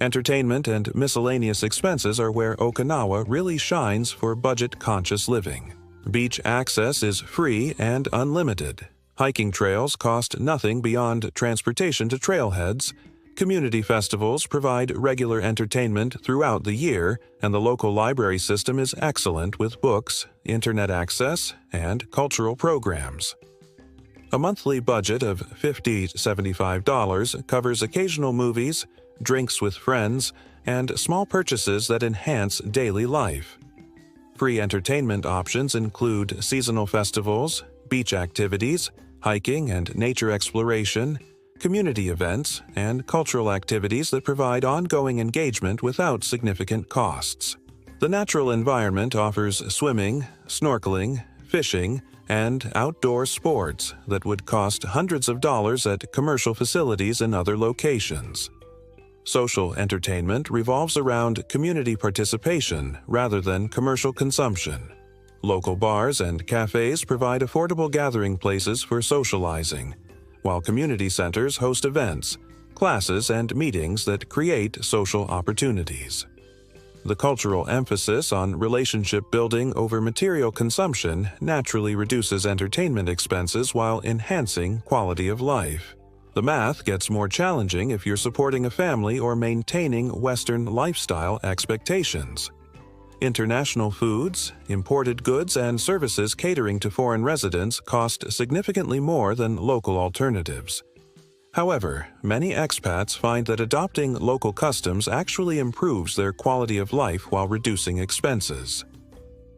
Entertainment and miscellaneous expenses are where Okinawa really shines for budget-conscious living. Beach access is free and unlimited. Hiking trails cost nothing beyond transportation to trailheads. Community festivals provide regular entertainment throughout the year, and the local library system is excellent with books, internet access, and cultural programs. A monthly budget of $50 to $75 covers occasional movies, drinks with friends, and small purchases that enhance daily life. Free entertainment options include seasonal festivals, beach activities, hiking and nature exploration, community events, and cultural activities that provide ongoing engagement without significant costs. The natural environment offers swimming, snorkeling, fishing, and outdoor sports that would cost hundreds of dollars at commercial facilities in other locations. Social entertainment revolves around community participation rather than commercial consumption. Local bars and cafes provide affordable gathering places for socializing, while community centers host events, classes, and meetings that create social opportunities. The cultural emphasis on relationship building over material consumption naturally reduces entertainment expenses while enhancing quality of life. The math gets more challenging if you're supporting a family or maintaining Western lifestyle expectations. International foods, imported goods, and services catering to foreign residents cost significantly more than local alternatives. However, many expats find that adopting local customs actually improves their quality of life while reducing expenses.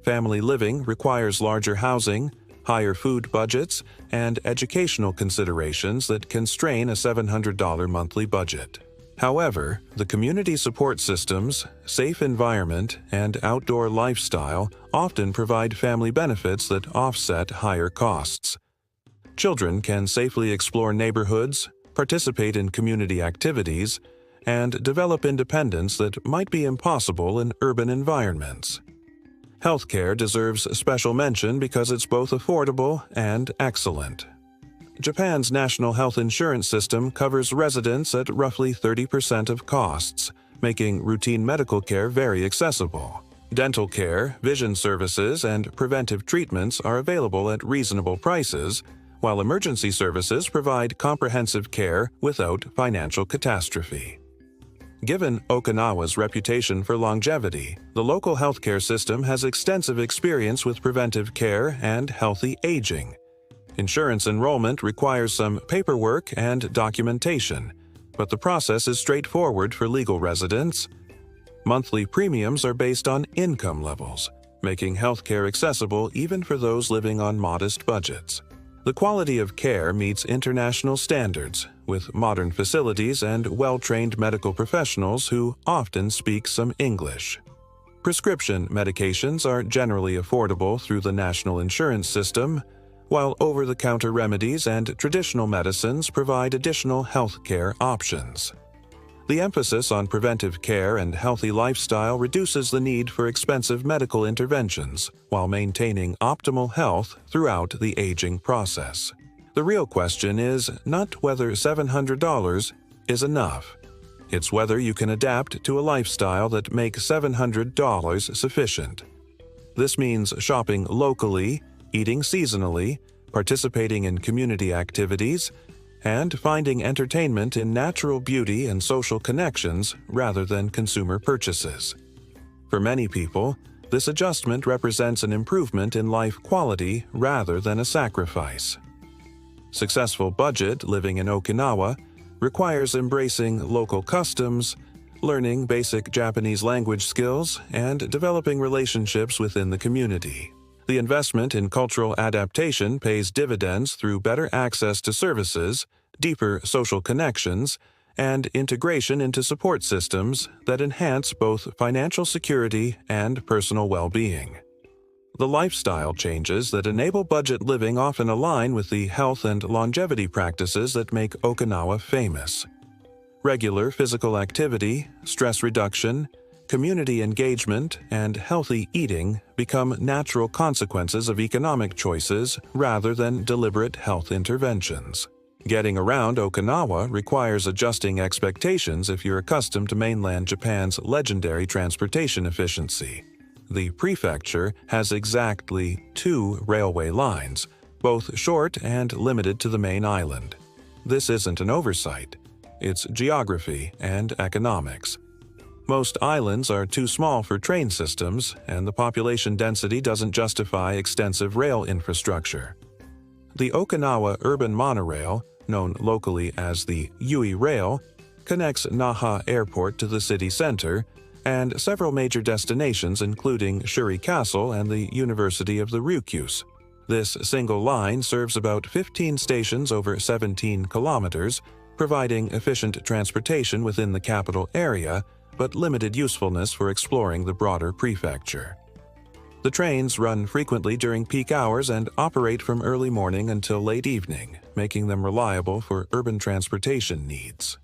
Family living requires larger housing, higher food budgets, and educational considerations that can strain a $700 monthly budget. However, the community support systems, safe environment, and outdoor lifestyle often provide family benefits that offset higher costs. Children can safely explore neighborhoods, participate in community activities, and develop independence that might be impossible in urban environments. Healthcare deserves special mention because it's both affordable and excellent. Japan's national health insurance system covers residents at roughly 30% of costs, making routine medical care very accessible. Dental care, vision services, and preventive treatments are available at reasonable prices, while emergency services provide comprehensive care without financial catastrophe. Given Okinawa's reputation for longevity, the local healthcare system has extensive experience with preventive care and healthy aging. Insurance enrollment requires some paperwork and documentation, but the process is straightforward for legal residents. Monthly premiums are based on income levels, making healthcare accessible even for those living on modest budgets. The quality of care meets international standards, with modern facilities and well-trained medical professionals who often speak some English. Prescription medications are generally affordable through the national insurance system, while over-the-counter remedies and traditional medicines provide additional health care options. The emphasis on preventive care and healthy lifestyle reduces the need for expensive medical interventions while maintaining optimal health throughout the aging process. The real question is not whether $700 is enough. It's whether you can adapt to a lifestyle that makes $700 sufficient. This means shopping locally, eating seasonally, participating in community activities, and finding entertainment in natural beauty and social connections rather than consumer purchases. For many people, this adjustment represents an improvement in life quality rather than a sacrifice. Successful budget living in Okinawa requires embracing local customs, learning basic Japanese language skills, and developing relationships within the community. The investment in cultural adaptation pays dividends through better access to services, deeper social connections, and integration into support systems that enhance both financial security and personal well-being. The lifestyle changes that enable budget living often align with the health and longevity practices that make Okinawa famous. Regular physical activity, stress reduction, community engagement, and healthy eating become natural consequences of economic choices rather than deliberate health interventions. Getting around Okinawa requires adjusting expectations if you're accustomed to mainland Japan's legendary transportation efficiency. The prefecture has exactly 2 railway lines, both short and limited to the main island. This isn't an oversight. It's geography and economics. Most islands are too small for train systems, and the population density doesn't justify extensive rail infrastructure. The Okinawa Urban Monorail, known locally as the Yui Rail, connects Naha Airport to the city center and several major destinations including Shuri Castle and the University of the Ryukyus. This single line serves about 15 stations over 17 kilometers, providing efficient transportation within the capital area, but limited usefulness for exploring the broader prefecture. The trains run frequently during peak hours and operate from early morning until late evening, making them reliable for urban transportation needs.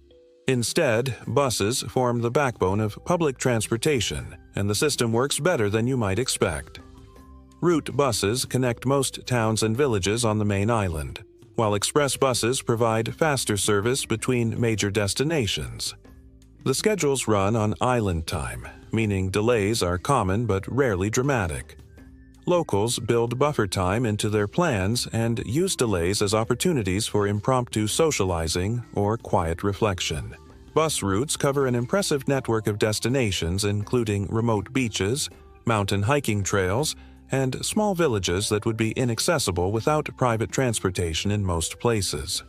Instead, buses form the backbone of public transportation, and the system works better than you might expect. Route buses connect most towns and villages on the main island, while express buses provide faster service between major destinations. The schedules run on island time, meaning delays are common but rarely dramatic. Locals build buffer time into their plans and use delays as opportunities for impromptu socializing or quiet reflection. Bus routes cover an impressive network of destinations including remote beaches, mountain hiking trails, and small villages that would be inaccessible without private transportation in most places.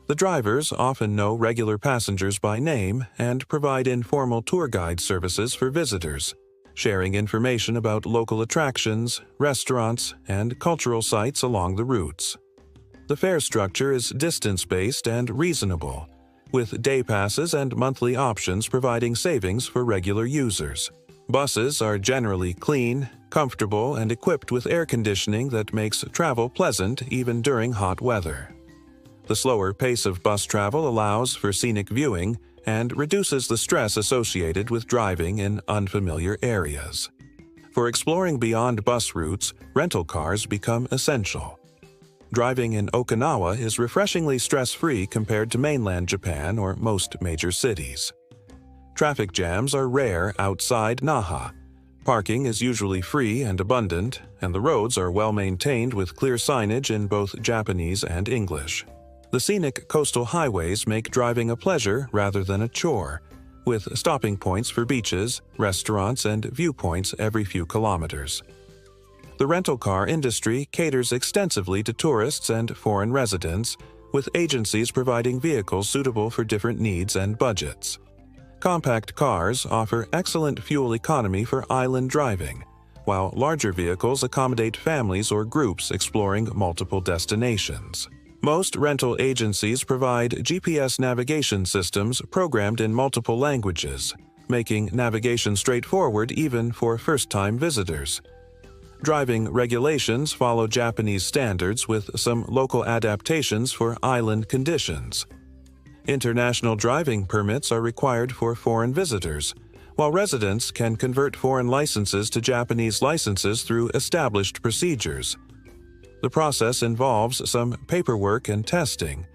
The drivers often know regular passengers by name and provide informal tour guide services for visitors, sharing information about local attractions, restaurants, and cultural sites along the routes. The fare structure is distance-based and reasonable, with day passes and monthly options providing savings for regular users. Buses are generally clean, comfortable, and equipped with air conditioning that makes travel pleasant even during hot weather. The slower pace of bus travel allows for scenic viewing and reduces the stress associated with driving in unfamiliar areas. For exploring beyond bus routes, rental cars become essential. Driving in Okinawa is refreshingly stress-free compared to mainland Japan or most major cities. Traffic jams are rare outside Naha. Parking is usually free and abundant, and the roads are well maintained with clear signage in both Japanese and English. The scenic coastal highways make driving a pleasure rather than a chore, with stopping points for beaches, restaurants, and viewpoints every few kilometers. The rental car industry caters extensively to tourists and foreign residents, with agencies providing vehicles suitable for different needs and budgets. Compact cars offer excellent fuel economy for island driving, while larger vehicles accommodate families or groups exploring multiple destinations. Most rental agencies provide GPS navigation systems programmed in multiple languages, making navigation straightforward even for first-time visitors. Driving regulations follow Japanese standards with some local adaptations for island conditions. International driving permits are required for foreign visitors, while residents can convert foreign licenses to Japanese licenses through established procedures. The process involves some paperwork and testing,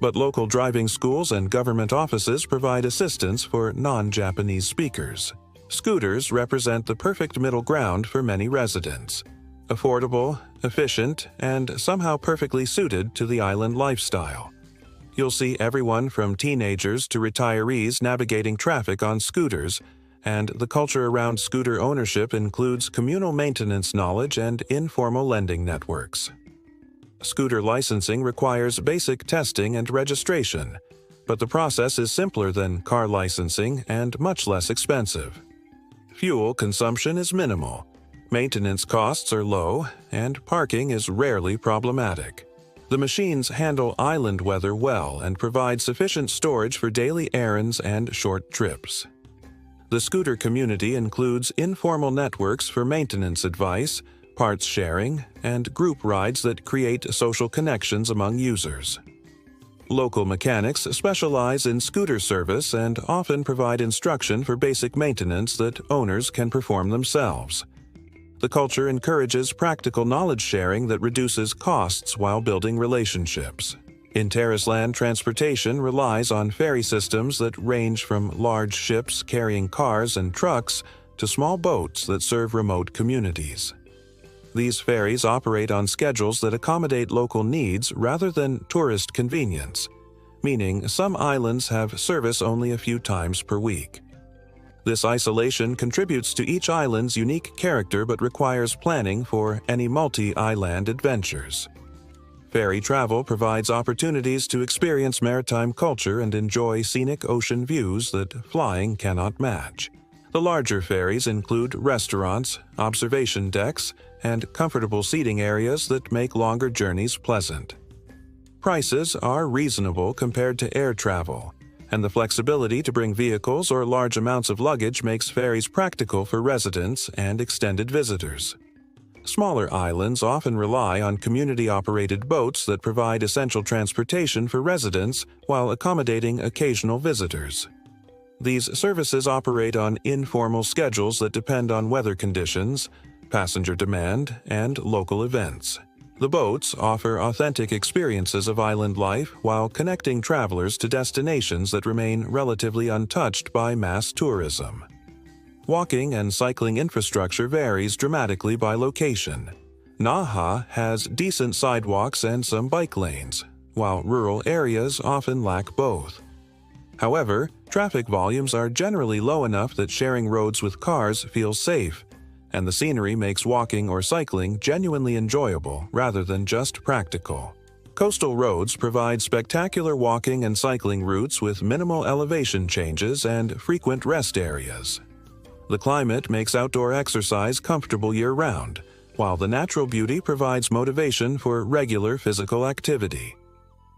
but local driving schools and government offices provide assistance for non-Japanese speakers. Scooters represent the perfect middle ground for many residents. Affordable, efficient, and somehow perfectly suited to the island lifestyle. You'll see everyone from teenagers to retirees navigating traffic on scooters, and the culture around scooter ownership includes communal maintenance knowledge and informal lending networks. Scooter licensing requires basic testing and registration, but the process is simpler than car licensing and much less expensive. Fuel consumption is minimal, maintenance costs are low, and parking is rarely problematic. The machines handle island weather well and provide sufficient storage for daily errands and short trips. The scooter community includes informal networks for maintenance advice, parts sharing, and group rides that create social connections among users. Local mechanics specialize in scooter service and often provide instruction for basic maintenance that owners can perform themselves. The culture encourages practical knowledge sharing that reduces costs while building relationships. Interland transportation relies on ferry systems that range from large ships carrying cars and trucks to small boats that serve remote communities. These ferries operate on schedules that accommodate local needs rather than tourist convenience, meaning some islands have service only a few times per week. This isolation contributes to each island's unique character but requires planning for any multi-island adventures. Ferry travel provides opportunities to experience maritime culture and enjoy scenic ocean views that flying cannot match. The larger ferries include restaurants, observation decks, and comfortable seating areas that make longer journeys pleasant. Prices are reasonable compared to air travel, and the flexibility to bring vehicles or large amounts of luggage makes ferries practical for residents and extended visitors. Smaller islands often rely on community-operated boats that provide essential transportation for residents while accommodating occasional visitors. These services operate on informal schedules that depend on weather conditions, passenger demand, and local events. The boats offer authentic experiences of island life while connecting travelers to destinations that remain relatively untouched by mass tourism. Walking and cycling infrastructure varies dramatically by location. Naha has decent sidewalks and some bike lanes, while rural areas often lack both. However, traffic volumes are generally low enough that sharing roads with cars feels safe, and the scenery makes walking or cycling genuinely enjoyable rather than just practical. Coastal roads provide spectacular walking and cycling routes with minimal elevation changes and frequent rest areas. The climate makes outdoor exercise comfortable year-round, while the natural beauty provides motivation for regular physical activity.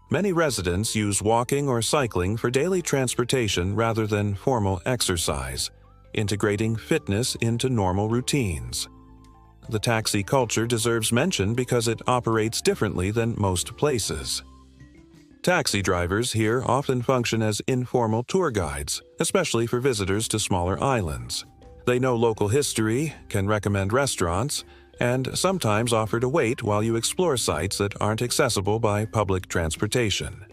Many residents use walking or cycling for daily transportation rather than formal exercise, integrating fitness into normal routines. The taxi culture deserves mention because it operates differently than most places. Taxi drivers here often function as informal tour guides, especially for visitors to smaller islands. They know local history, can recommend restaurants, and sometimes offer to wait while you explore sites that aren't accessible by public transportation.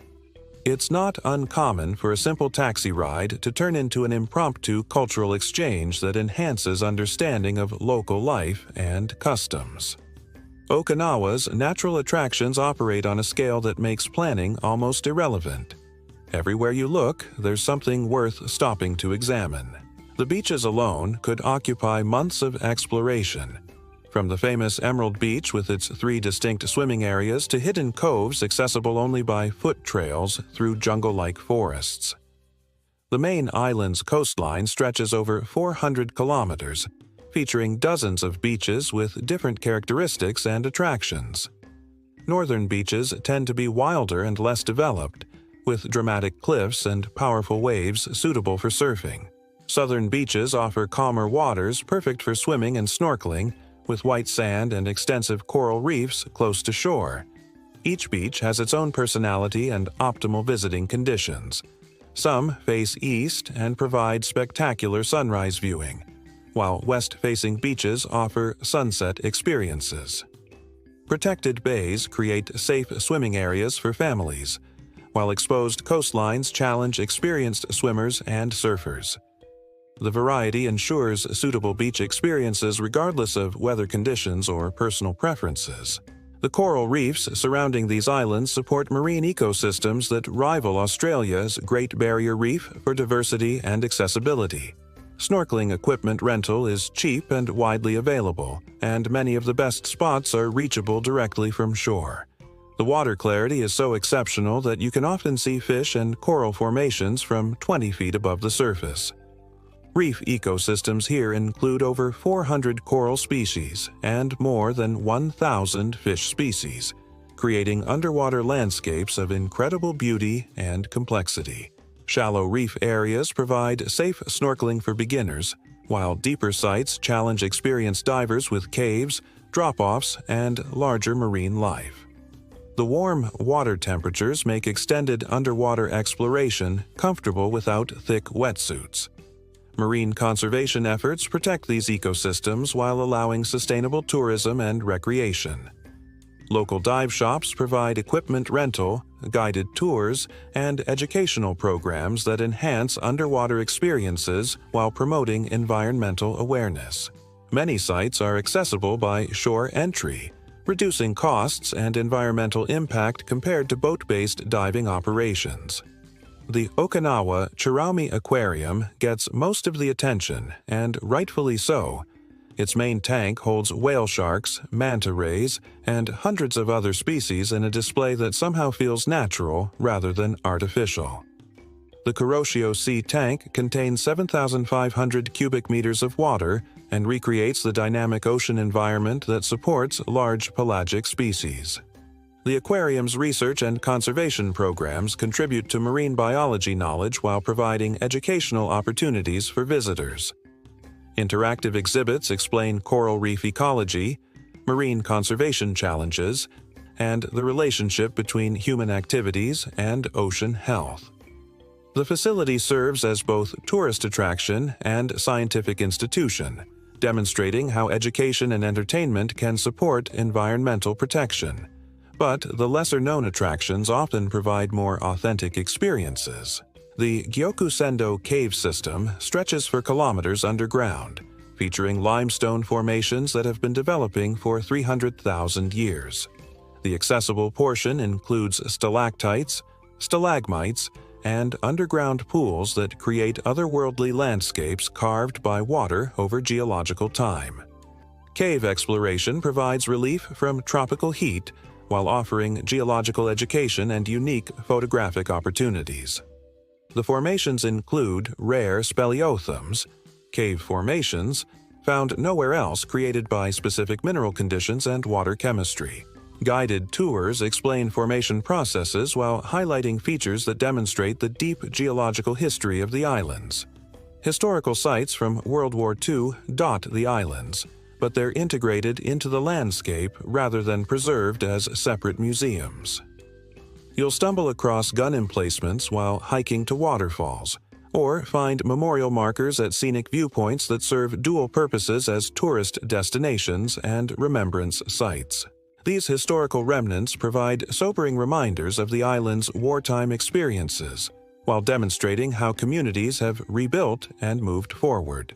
It's not uncommon for a simple taxi ride to turn into an impromptu cultural exchange that enhances understanding of local life and customs. Okinawa's natural attractions operate on a scale that makes planning almost irrelevant. Everywhere you look, there's something worth stopping to examine. The beaches alone could occupy months of exploration. From the famous Emerald Beach with its 3 distinct swimming areas to hidden coves accessible only by foot trails through jungle-like forests. The main island's coastline stretches over 400 kilometers, featuring dozens of beaches with different characteristics and attractions. Northern beaches tend to be wilder and less developed, with dramatic cliffs and powerful waves suitable for surfing. Southern beaches offer calmer waters perfect for swimming and snorkeling, with white sand and extensive coral reefs close to shore. Each beach has its own personality and optimal visiting conditions. Some face east and provide spectacular sunrise viewing, while west-facing beaches offer sunset experiences. Protected bays create safe swimming areas for families, while exposed coastlines challenge experienced swimmers and surfers. The variety ensures suitable beach experiences regardless of weather conditions or personal preferences. The coral reefs surrounding these islands support marine ecosystems that rival Australia's Great Barrier Reef for diversity and accessibility. Snorkeling equipment rental is cheap and widely available, and many of the best spots are reachable directly from shore. The water clarity is so exceptional that you can often see fish and coral formations from 20 feet above the surface. Reef ecosystems here include over 400 coral species and more than 1,000 fish species, creating underwater landscapes of incredible beauty and complexity. Shallow reef areas provide safe snorkeling for beginners, while deeper sites challenge experienced divers with caves, drop-offs, and larger marine life. The warm water temperatures make extended underwater exploration comfortable without thick wetsuits. Marine conservation efforts protect these ecosystems while allowing sustainable tourism and recreation. Local dive shops provide equipment rental, guided tours, and educational programs that enhance underwater experiences while promoting environmental awareness. Many sites are accessible by shore entry, reducing costs and environmental impact compared to boat-based diving operations. The Okinawa Chiraumi Aquarium gets most of the attention, and rightfully so. Its main tank holds whale sharks, manta rays, and hundreds of other species in a display that somehow feels natural rather than artificial. The Kuroshio Sea tank contains 7,500 cubic meters of water and recreates the dynamic ocean environment that supports large pelagic species. The aquarium's research and conservation programs contribute to marine biology knowledge while providing educational opportunities for visitors. Interactive exhibits explain coral reef ecology, marine conservation challenges, and the relationship between human activities and ocean health. The facility serves as both tourist attraction and scientific institution, demonstrating how education and entertainment can support environmental protection. But the lesser-known attractions often provide more authentic experiences. The Gyokusendo cave system stretches for kilometers underground, featuring limestone formations that have been developing for 300,000 years. The accessible portion includes stalactites, stalagmites, and underground pools that create otherworldly landscapes carved by water over geological time. Cave exploration provides relief from tropical heat while offering geological education and unique photographic opportunities. The formations include rare speleothems, cave formations, found nowhere else, created by specific mineral conditions and water chemistry. Guided tours explain formation processes while highlighting features that demonstrate the deep geological history of the islands. Historical sites from World War II dot the islands, but they're integrated into the landscape rather than preserved as separate museums. You'll stumble across gun emplacements while hiking to waterfalls, or find memorial markers at scenic viewpoints that serve dual purposes as tourist destinations and remembrance sites. These historical remnants provide sobering reminders of the island's wartime experiences, while demonstrating how communities have rebuilt and moved forward.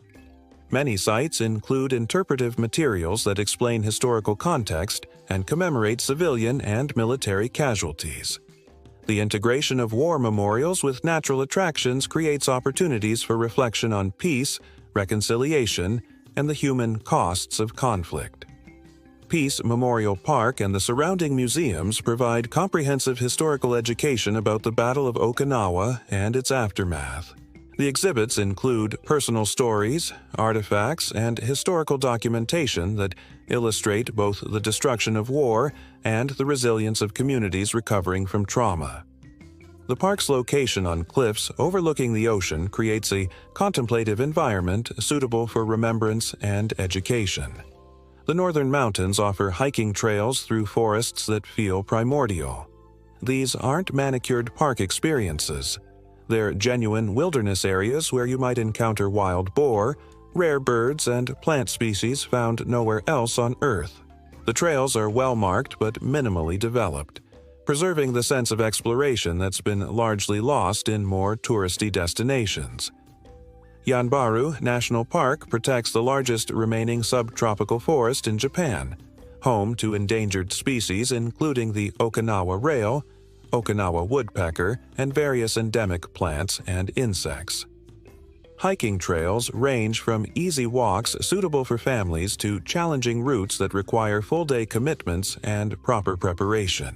Many sites include interpretive materials that explain historical context and commemorate civilian and military casualties. The integration of war memorials with natural attractions creates opportunities for reflection on peace, reconciliation, and the human costs of conflict. Peace Memorial Park and the surrounding museums provide comprehensive historical education about the Battle of Okinawa and its aftermath. The exhibits include personal stories, artifacts, and historical documentation that illustrate both the destruction of war and the resilience of communities recovering from trauma. The park's location on cliffs overlooking the ocean creates a contemplative environment suitable for remembrance and education. The northern mountains offer hiking trails through forests that feel primordial. These aren't manicured park experiences. They're genuine wilderness areas where you might encounter wild boar, rare birds, and plant species found nowhere else on Earth. The trails are well-marked but minimally developed, preserving the sense of exploration that's been largely lost in more touristy destinations. Yanbaru National Park protects the largest remaining subtropical forest in Japan, home to endangered species including the Okinawa rail, Okinawa woodpecker, and various endemic plants and insects. Hiking trails range from easy walks suitable for families to challenging routes that require full-day commitments and proper preparation.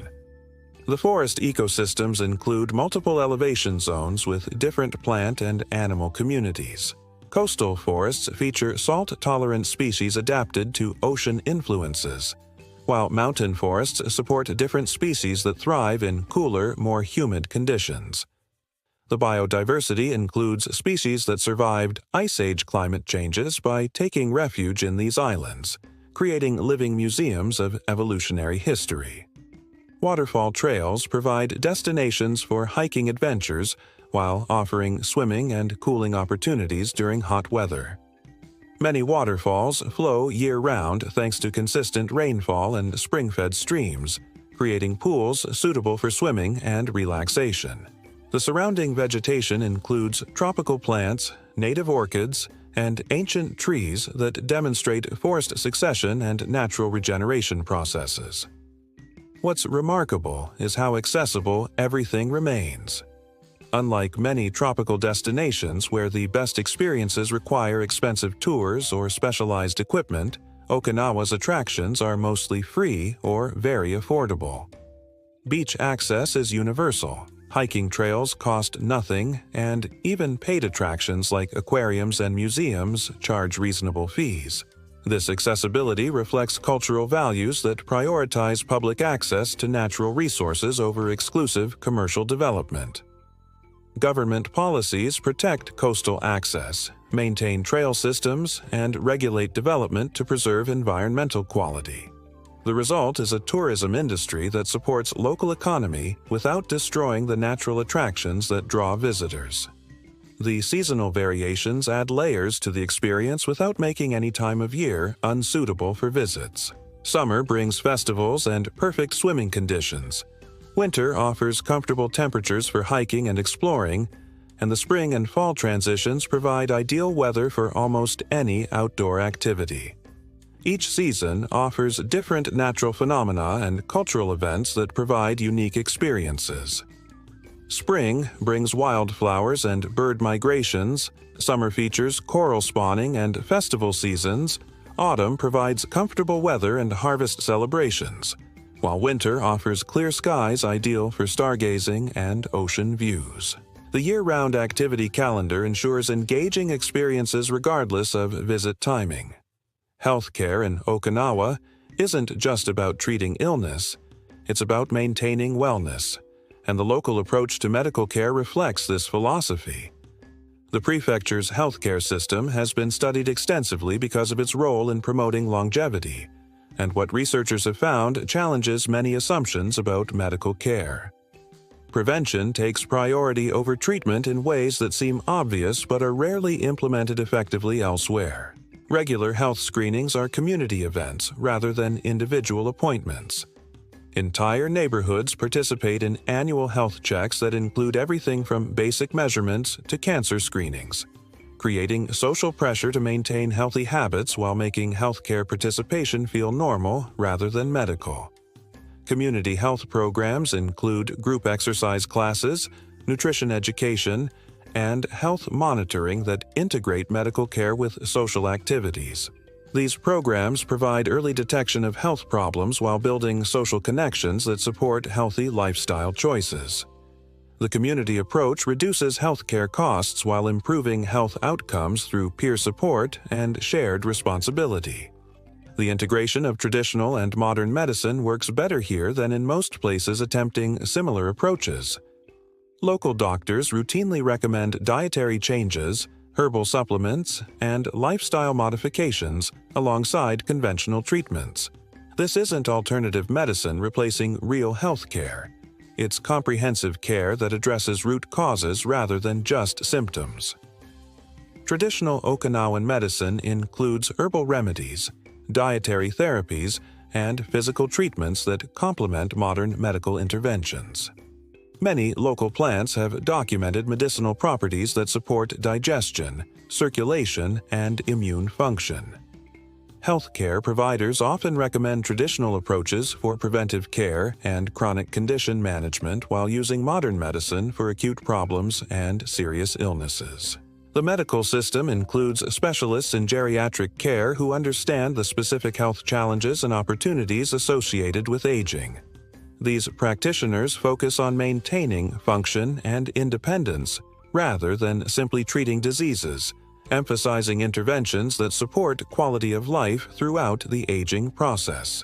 The forest ecosystems include multiple elevation zones with different plant and animal communities. Coastal forests feature salt-tolerant species adapted to ocean influences, while mountain forests support different species that thrive in cooler, more humid conditions. The biodiversity includes species that survived Ice Age climate changes by taking refuge in these islands, creating living museums of evolutionary history. Waterfall trails provide destinations for hiking adventures while offering swimming and cooling opportunities during hot weather. Many waterfalls flow year-round thanks to consistent rainfall and spring-fed streams, creating pools suitable for swimming and relaxation. The surrounding vegetation includes tropical plants, native orchids, and ancient trees that demonstrate forest succession and natural regeneration processes. What's remarkable is how accessible everything remains. Unlike many tropical destinations where the best experiences require expensive tours or specialized equipment, Okinawa's attractions are mostly free or very affordable. Beach access is universal. Hiking trails cost nothing, and even paid attractions like aquariums and museums charge reasonable fees. This accessibility reflects cultural values that prioritize public access to natural resources over exclusive commercial development. Government policies protect coastal access, maintain trail systems, and regulate development to preserve environmental quality. The result is a tourism industry that supports local economy without destroying the natural attractions that draw visitors. The seasonal variations add layers to the experience without making any time of year unsuitable for visits. Summer brings festivals and perfect swimming conditions. Winter offers comfortable temperatures for hiking and exploring, and the spring and fall transitions provide ideal weather for almost any outdoor activity. Each season offers different natural phenomena and cultural events that provide unique experiences. Spring brings wildflowers and bird migrations, summer features coral spawning and festival seasons, autumn provides comfortable weather and harvest celebrations, while winter offers clear skies ideal for stargazing and ocean views. The year-round activity calendar ensures engaging experiences regardless of visit timing. Healthcare in Okinawa isn't just about treating illness, it's about maintaining wellness, and the local approach to medical care reflects this philosophy. The prefecture's healthcare system has been studied extensively because of its role in promoting longevity, and what researchers have found challenges many assumptions about medical care. Prevention takes priority over treatment in ways that seem obvious but are rarely implemented effectively elsewhere. Regular health screenings are community events rather than individual appointments. Entire neighborhoods participate in annual health checks that include everything from basic measurements to cancer screenings, creating social pressure to maintain healthy habits while making healthcare participation feel normal rather than medical. Community health programs include group exercise classes, nutrition education, and health monitoring that integrate medical care with social activities. These programs provide early detection of health problems while building social connections that support healthy lifestyle choices. The community approach reduces healthcare costs while improving health outcomes through peer support and shared responsibility. The integration of traditional and modern medicine works better here than in most places attempting similar approaches. Local doctors routinely recommend dietary changes, herbal supplements, and lifestyle modifications alongside conventional treatments. This isn't alternative medicine replacing real health care. It's comprehensive care that addresses root causes rather than just symptoms. Traditional Okinawan medicine includes herbal remedies, dietary therapies, and physical treatments that complement modern medical interventions. Many local plants have documented medicinal properties that support digestion, circulation, and immune function. Healthcare providers often recommend traditional approaches for preventive care and chronic condition management while using modern medicine for acute problems and serious illnesses. The medical system includes specialists in geriatric care who understand the specific health challenges and opportunities associated with aging. These practitioners focus on maintaining function and independence rather than simply treating diseases, emphasizing interventions that support quality of life throughout the aging process.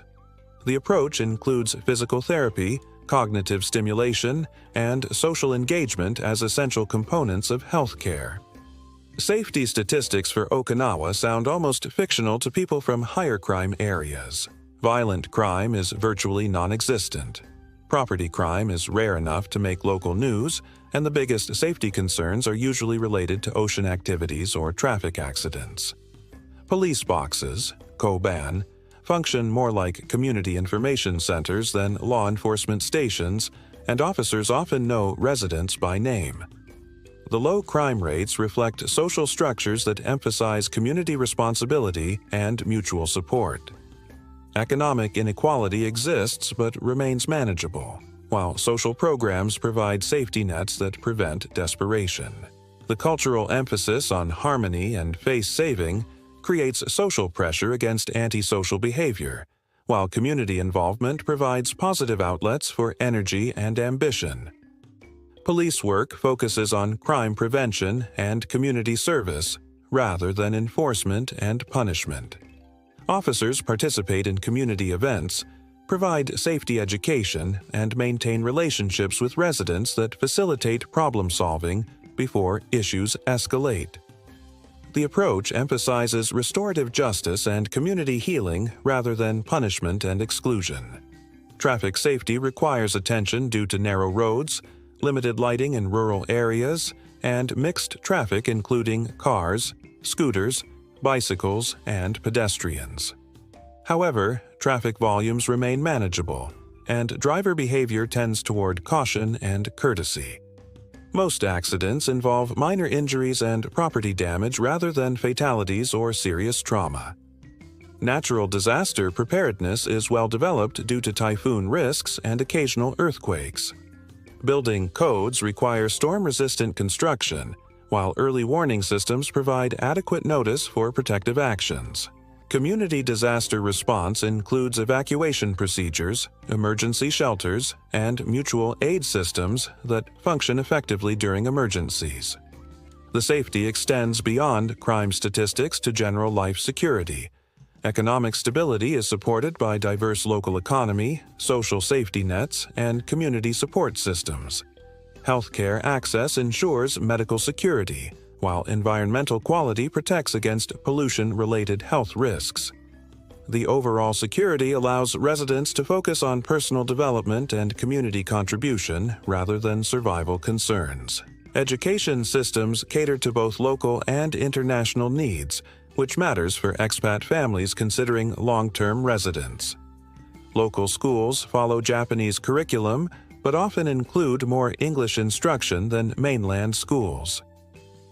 The approach includes physical therapy, cognitive stimulation, and social engagement as essential components of healthcare. Safety statistics for Okinawa sound almost fictional to people from higher crime areas. Violent crime is virtually non-existent. Property crime is rare enough to make local news, and the biggest safety concerns are usually related to ocean activities or traffic accidents. Police boxes, koban, function more like community information centers than law enforcement stations, and officers often know residents by name. The low crime rates reflect social structures that emphasize community responsibility and mutual support. Economic inequality exists but remains manageable, while social programs provide safety nets that prevent desperation. The cultural emphasis on harmony and face-saving creates social pressure against antisocial behavior, while community involvement provides positive outlets for energy and ambition. Police work focuses on crime prevention and community service rather than enforcement and punishment. Officers participate in community events, provide safety education, and maintain relationships with residents that facilitate problem-solving before issues escalate. The approach emphasizes restorative justice and community healing rather than punishment and exclusion. Traffic safety requires attention due to narrow roads, limited lighting in rural areas, and mixed traffic including cars, scooters, bicycles, and pedestrians. However, traffic volumes remain manageable, and driver behavior tends toward caution and courtesy. Most accidents involve minor injuries and property damage rather than fatalities or serious trauma. Natural disaster preparedness is well developed due to typhoon risks and occasional earthquakes. Building codes require storm-resistant construction, while early warning systems provide adequate notice for protective actions. Community disaster response includes evacuation procedures, emergency shelters, and mutual aid systems that function effectively during emergencies. The safety extends beyond crime statistics to general life security. Economic stability is supported by diverse local economy, social safety nets, and community support systems. Healthcare access ensures medical security, while environmental quality protects against pollution-related health risks. The overall security allows residents to focus on personal development and community contribution rather than survival concerns. Education systems cater to both local and international needs, which matters for expat families considering long-term residence. Local schools follow Japanese curriculum, but often include more English instruction than mainland schools.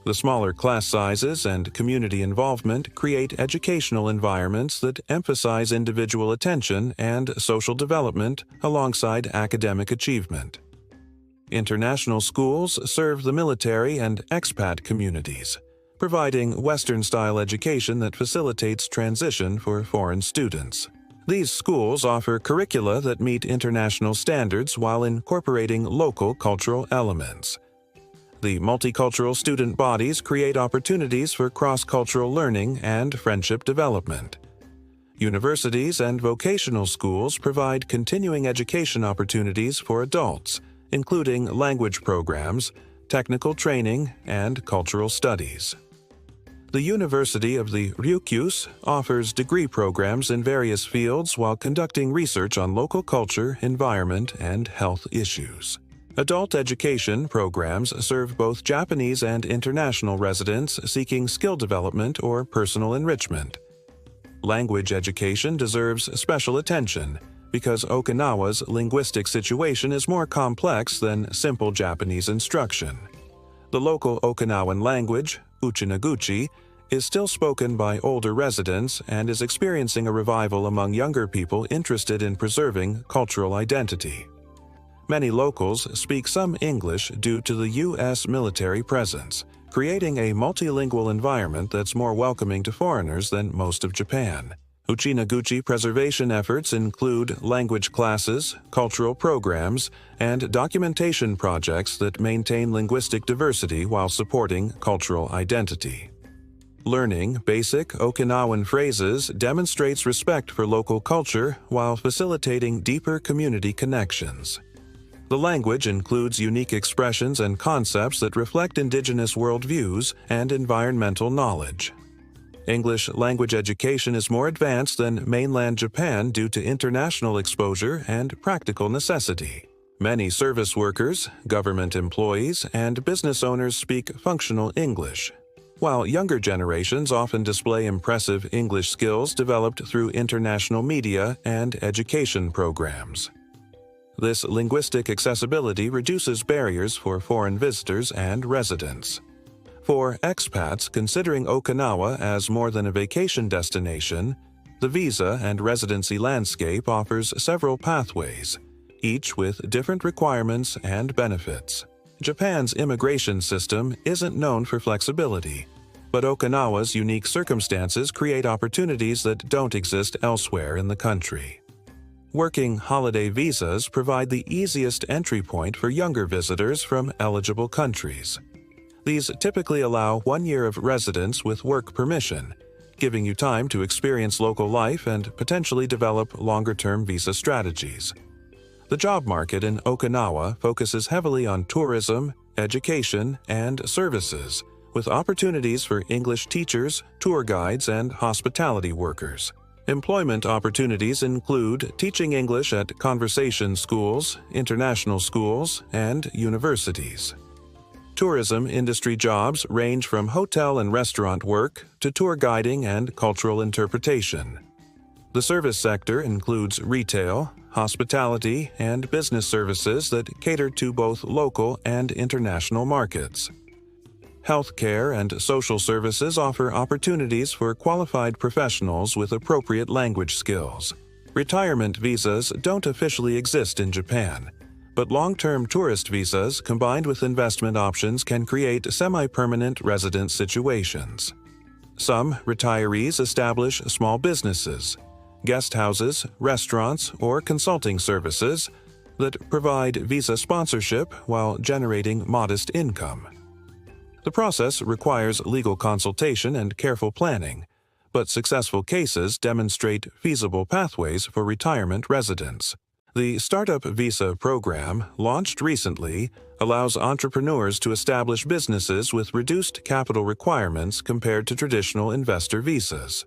The smaller class sizes and community involvement create educational environments that emphasize individual attention and social development alongside academic achievement. International schools serve the military and expat communities, providing Western-style education that facilitates transition for foreign students. These schools offer curricula that meet international standards while incorporating local cultural elements. The multicultural student bodies create opportunities for cross-cultural learning and friendship development. Universities and vocational schools provide continuing education opportunities for adults, including language programs, technical training, and cultural studies. The University of the Ryukyu offers degree programs in various fields while conducting research on local culture, environment, and health issues. Adult education programs serve both Japanese and international residents seeking skill development or personal enrichment. Language education deserves special attention because Okinawa's linguistic situation is more complex than simple Japanese instruction. The local Okinawan language, Uchinaguchi, is still spoken by older residents and is experiencing a revival among younger people interested in preserving cultural identity. Many locals speak some English due to the U.S. military presence, creating a multilingual environment that's more welcoming to foreigners than most of Japan. Uchinaguchi preservation efforts include language classes, cultural programs, and documentation projects that maintain linguistic diversity while supporting cultural identity. Learning basic Okinawan phrases demonstrates respect for local culture while facilitating deeper community connections. The language includes unique expressions and concepts that reflect indigenous worldviews and environmental knowledge. English language education is more advanced than mainland Japan due to international exposure and practical necessity. Many service workers, government employees, and business owners speak functional English, while younger generations often display impressive English skills developed through international media and education programs. This linguistic accessibility reduces barriers for foreign visitors and residents. For expats considering Okinawa as more than a vacation destination, the visa and residency landscape offers several pathways, each with different requirements and benefits. Japan's immigration system isn't known for flexibility, but Okinawa's unique circumstances create opportunities that don't exist elsewhere in the country. Working holiday visas provide the easiest entry point for younger visitors from eligible countries. These typically allow 1 year of residence with work permission, giving you time to experience local life and potentially develop longer-term visa strategies. The job market in Okinawa focuses heavily on tourism, education, and services, with opportunities for English teachers, tour guides, and hospitality workers. Employment opportunities include teaching English at conversation schools, international schools, and universities. Tourism industry jobs range from hotel and restaurant work to tour guiding and cultural interpretation. The service sector includes retail, hospitality, and business services that cater to both local and international markets. Healthcare and social services offer opportunities for qualified professionals with appropriate language skills. Retirement visas don't officially exist in Japan, but long-term tourist visas combined with investment options can create semi-permanent resident situations. Some retirees establish small businesses, guest houses, restaurants, or consulting services that provide visa sponsorship while generating modest income. The process requires legal consultation and careful planning, but successful cases demonstrate feasible pathways for retirement residents. The Startup Visa program, launched recently, allows entrepreneurs to establish businesses with reduced capital requirements compared to traditional investor visas.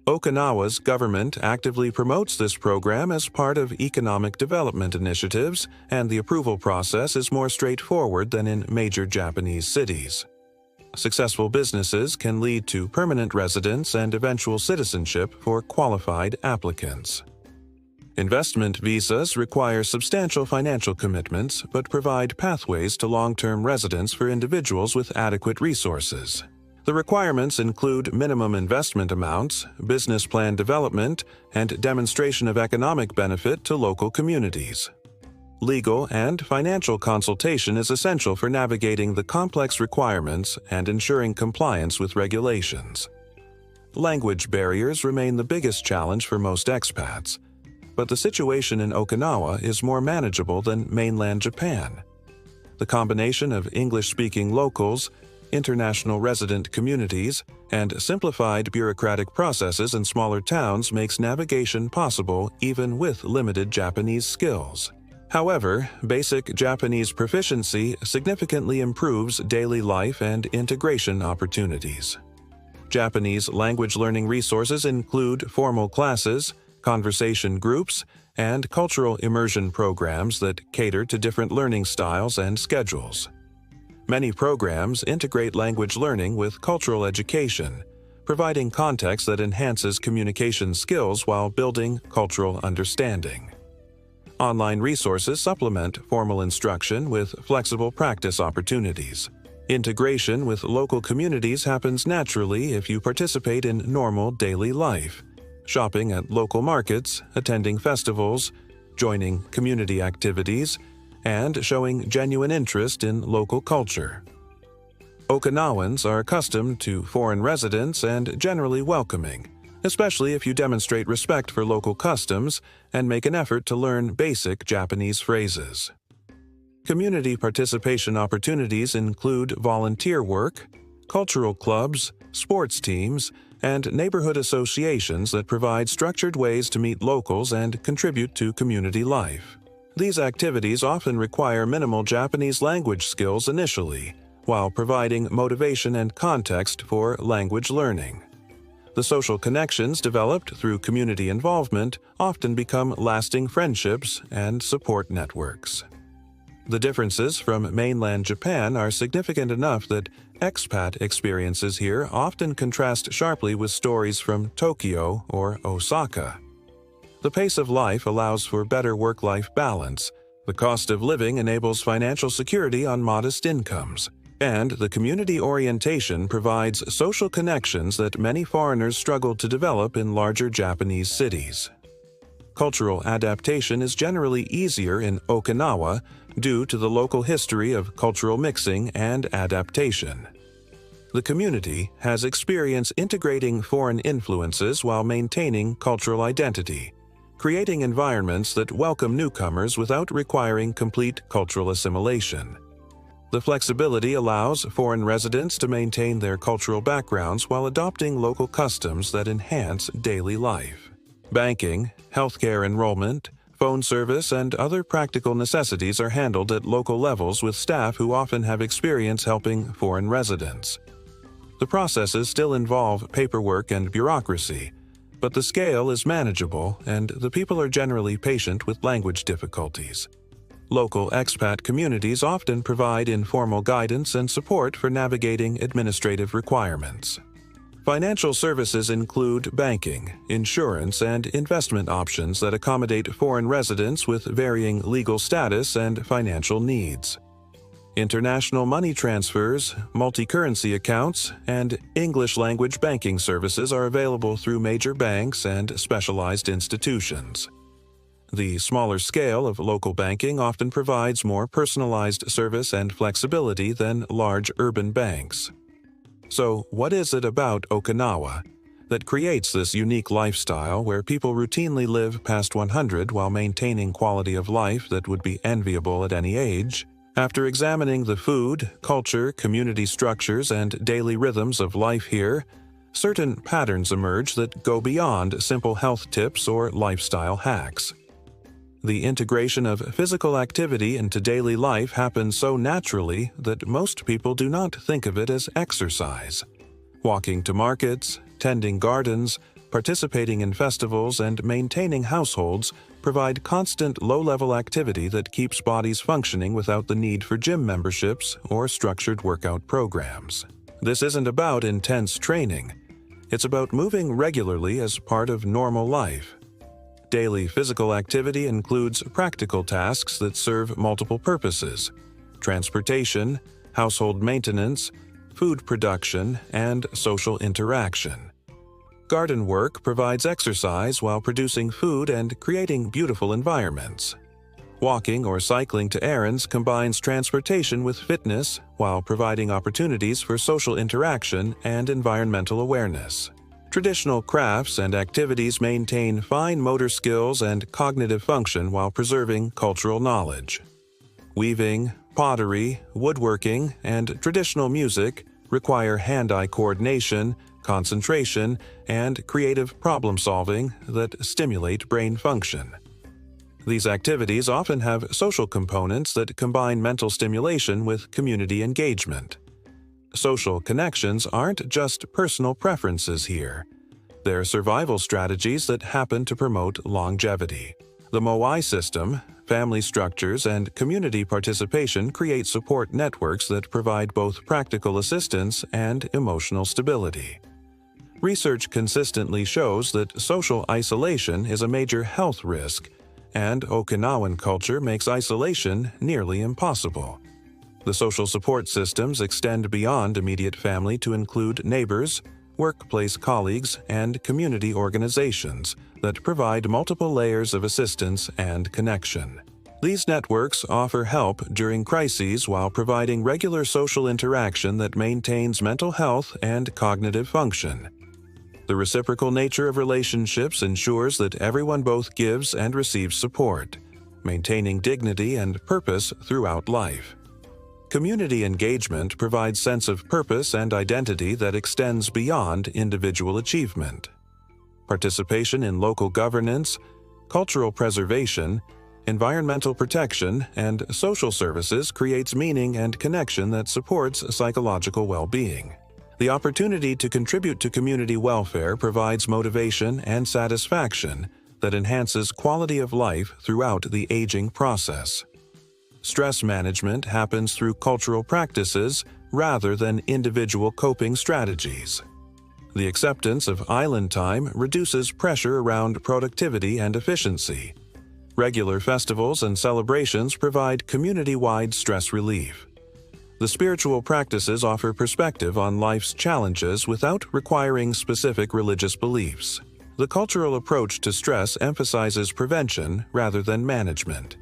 Okinawa's government actively promotes this program as part of economic development initiatives, and the approval process is more straightforward than in major Japanese cities. Successful businesses can lead to permanent residence and eventual citizenship for qualified applicants. Investment visas require substantial financial commitments but provide pathways to long-term residence for individuals with adequate resources. The requirements include minimum investment amounts, business plan development, and demonstration of economic benefit to local communities. Legal and financial consultation is essential for navigating the complex requirements and ensuring compliance with regulations. Language barriers remain the biggest challenge for most expats, but the situation in Okinawa is more manageable than mainland Japan. The combination of English-speaking locals, international resident communities, and simplified bureaucratic processes in smaller towns makes navigation possible even with limited Japanese skills. However, basic Japanese proficiency significantly improves daily life and integration opportunities. Japanese language learning resources include formal classes, conversation groups, and cultural immersion programs that cater to different learning styles and schedules. Many programs integrate language learning with cultural education, providing context that enhances communication skills while building cultural understanding. Online resources supplement formal instruction with flexible practice opportunities. Integration with local communities happens naturally if you participate in normal daily life, shopping at local markets, attending festivals, joining community activities, and showing genuine interest in local culture. Okinawans are accustomed to foreign residents and generally welcoming, especially if you demonstrate respect for local customs and make an effort to learn basic Japanese phrases. Community participation opportunities include volunteer work, cultural clubs, sports teams, and neighborhood associations that provide structured ways to meet locals and contribute to community life. These activities often require minimal Japanese language skills initially, while providing motivation and context for language learning. The social connections developed through community involvement often become lasting friendships and support networks. The differences from mainland Japan are significant enough that expat experiences here often contrast sharply with stories from Tokyo or Osaka. The pace of life allows for better work-life balance, the cost of living enables financial security on modest incomes, and the community orientation provides social connections that many foreigners struggle to develop in larger Japanese cities. Cultural adaptation is generally easier in Okinawa due to the local history of cultural mixing and adaptation. The community has experience integrating foreign influences while maintaining cultural identity, creating environments that welcome newcomers without requiring complete cultural assimilation. The flexibility allows foreign residents to maintain their cultural backgrounds while adopting local customs that enhance daily life. Banking, healthcare enrollment, phone service, and other practical necessities are handled at local levels with staff who often have experience helping foreign residents. The processes still involve paperwork and bureaucracy, but the scale is manageable and the people are generally patient with language difficulties. Local expat communities often provide informal guidance and support for navigating administrative requirements. Financial services include banking, insurance, and investment options that accommodate foreign residents with varying legal status and financial needs. International money transfers, multi-currency accounts, and English-language banking services are available through major banks and specialized institutions. The smaller scale of local banking often provides more personalized service and flexibility than large urban banks. So, what is it about Okinawa that creates this unique lifestyle where people routinely live past 100 while maintaining quality of life that would be enviable at any age? After examining the food, culture, community structures, and daily rhythms of life here, certain patterns emerge that go beyond simple health tips or lifestyle hacks. The integration of physical activity into daily life happens so naturally that most people do not think of it as exercise. Walking to markets, tending gardens, participating in festivals, and maintaining households provide constant low-level activity that keeps bodies functioning without the need for gym memberships or structured workout programs. This isn't about intense training. It's about moving regularly as part of normal life. Daily physical activity includes practical tasks that serve multiple purposes: transportation, household maintenance, food production, and social interaction. Garden work provides exercise while producing food and creating beautiful environments. Walking or cycling to errands combines transportation with fitness while providing opportunities for social interaction and environmental awareness. Traditional crafts and activities maintain fine motor skills and cognitive function while preserving cultural knowledge. Weaving, pottery, woodworking, and traditional music require hand-eye coordination, concentration, and creative problem-solving that stimulate brain function. These activities often have social components that combine mental stimulation with community engagement. Social connections aren't just personal preferences here. They're survival strategies that happen to promote longevity. The Moai system, family structures, and community participation create support networks that provide both practical assistance and emotional stability. Research consistently shows that social isolation is a major health risk, and Okinawan culture makes isolation nearly impossible. The social support systems extend beyond immediate family to include neighbors, workplace colleagues, and community organizations that provide multiple layers of assistance and connection. These networks offer help during crises while providing regular social interaction that maintains mental health and cognitive function. The reciprocal nature of relationships ensures that everyone both gives and receives support, maintaining dignity and purpose throughout life. Community engagement provides sense of purpose and identity that extends beyond individual achievement. Participation in local governance, cultural preservation, Environmental protection and social services creates meaning and connection that supports psychological well-being. The opportunity to contribute to community welfare provides motivation and satisfaction that enhances quality of life throughout the aging process. Stress management happens through cultural practices rather than individual coping strategies. The acceptance of island time reduces pressure around productivity and efficiency. Regular festivals and celebrations provide community-wide stress relief. The spiritual practices offer perspective on life's challenges without requiring specific religious beliefs. The cultural approach to stress emphasizes prevention rather than management,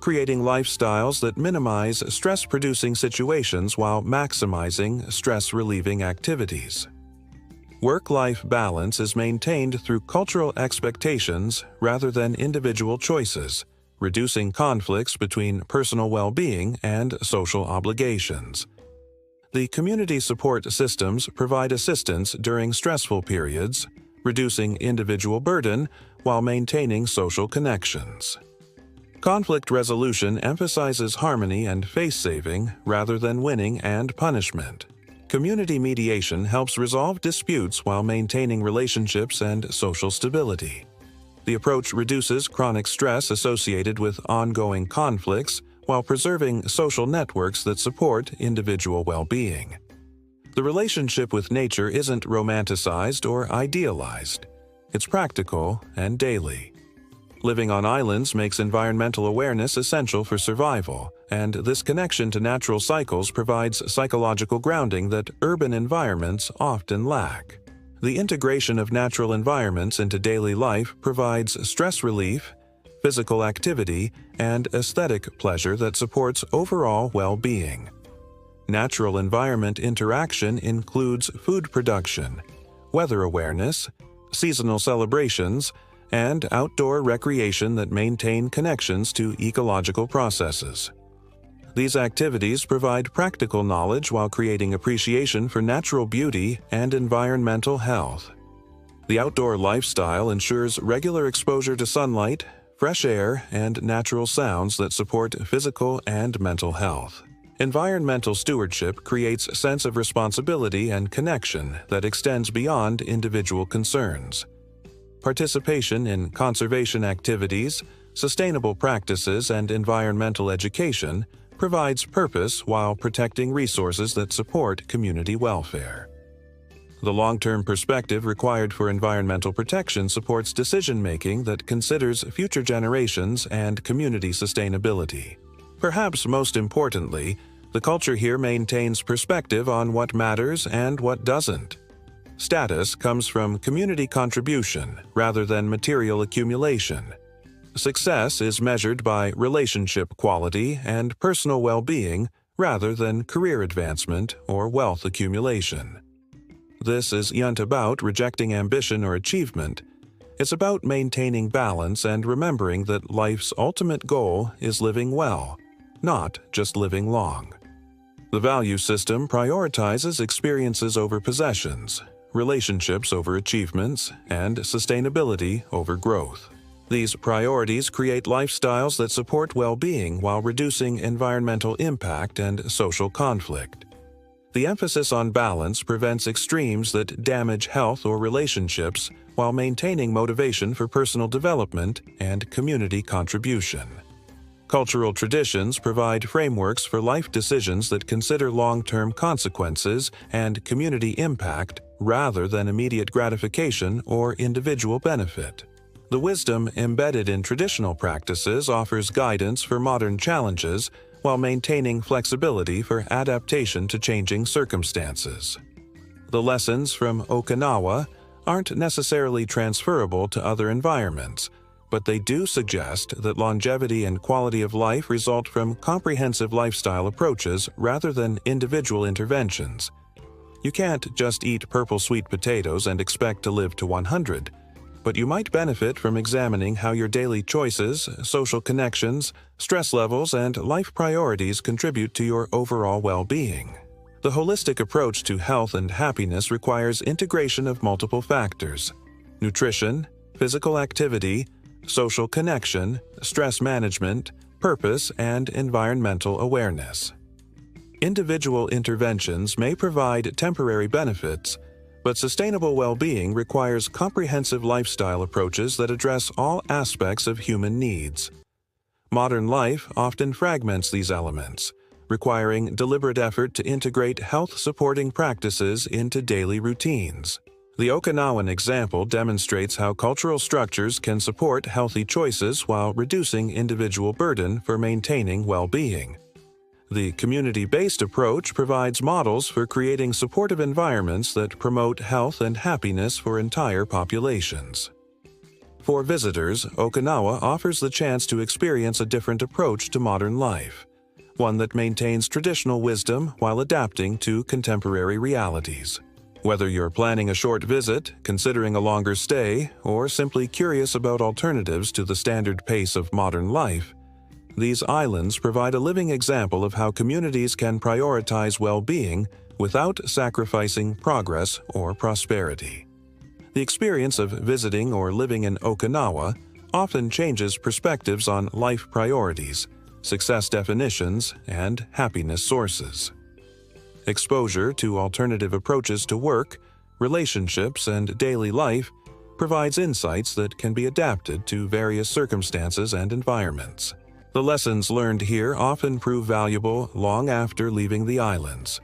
creating lifestyles that minimize stress-producing situations while maximizing stress-relieving activities. Work-life balance is maintained through cultural expectations rather than individual choices, reducing conflicts between personal well-being and social obligations. The community support systems provide assistance during stressful periods, reducing individual burden while maintaining social connections. Conflict resolution emphasizes harmony and face-saving rather than winning and punishment. Community mediation helps resolve disputes while maintaining relationships and social stability. The approach reduces chronic stress associated with ongoing conflicts while preserving social networks that support individual well-being. The relationship with nature isn't romanticized or idealized. It's practical and daily. Living on islands makes environmental awareness essential for survival, and this connection to natural cycles provides psychological grounding that urban environments often lack. The integration of natural environments into daily life provides stress relief, physical activity, and aesthetic pleasure that supports overall well-being. Natural environment interaction includes food production, weather awareness, seasonal celebrations, and outdoor recreation that maintain connections to ecological processes. These activities provide practical knowledge while creating appreciation for natural beauty and environmental health. The outdoor lifestyle ensures regular exposure to sunlight, fresh air, and natural sounds that support physical and mental health. Environmental stewardship creates a sense of responsibility and connection that extends beyond individual concerns. Participation in conservation activities, sustainable practices, and environmental education provides purpose while protecting resources that support community welfare. The long-term perspective required for environmental protection supports decision-making that considers future generations and community sustainability. Perhaps most importantly, the culture here maintains perspective on what matters and what doesn't. Status comes from community contribution rather than material accumulation. Success is measured by relationship quality and personal well-being rather than career advancement or wealth accumulation. This isn't about rejecting ambition or achievement. It's about maintaining balance and remembering that life's ultimate goal is living well, not just living long. The value system prioritizes experiences over possessions, relationships over achievements, and sustainability over growth. These priorities create lifestyles that support well-being while reducing environmental impact and social conflict. The emphasis on balance prevents extremes that damage health or relationships while maintaining motivation for personal development and community contribution. Cultural traditions provide frameworks for life decisions that consider long-term consequences and community impact rather than immediate gratification or individual benefit. The wisdom embedded in traditional practices offers guidance for modern challenges while maintaining flexibility for adaptation to changing circumstances. The lessons from Okinawa aren't necessarily transferable to other environments, but they do suggest that longevity and quality of life result from comprehensive lifestyle approaches rather than individual interventions. You can't just eat purple sweet potatoes and expect to live to 100, but you might benefit from examining how your daily choices, social connections, stress levels, and life priorities contribute to your overall well-being. The holistic approach to health and happiness requires integration of multiple factors: nutrition, physical activity, social connection, stress management, purpose, and environmental awareness. Individual interventions may provide temporary benefits, but sustainable well-being requires comprehensive lifestyle approaches that address all aspects of human needs. Modern life often fragments these elements, requiring deliberate effort to integrate health-supporting practices into daily routines. The Okinawan example demonstrates how cultural structures can support healthy choices while reducing individual burden for maintaining well-being. The community-based approach provides models for creating supportive environments that promote health and happiness for entire populations. For visitors, Okinawa offers the chance to experience a different approach to modern life, one that maintains traditional wisdom while adapting to contemporary realities. Whether you're planning a short visit, considering a longer stay, or simply curious about alternatives to the standard pace of modern life, these islands provide a living example of how communities can prioritize well-being without sacrificing progress or prosperity. The experience of visiting or living in Okinawa often changes perspectives on life priorities, success definitions, and happiness sources. Exposure to alternative approaches to work, relationships, and daily life provides insights that can be adapted to various circumstances and environments. The lessons learned here often prove valuable long after leaving the islands.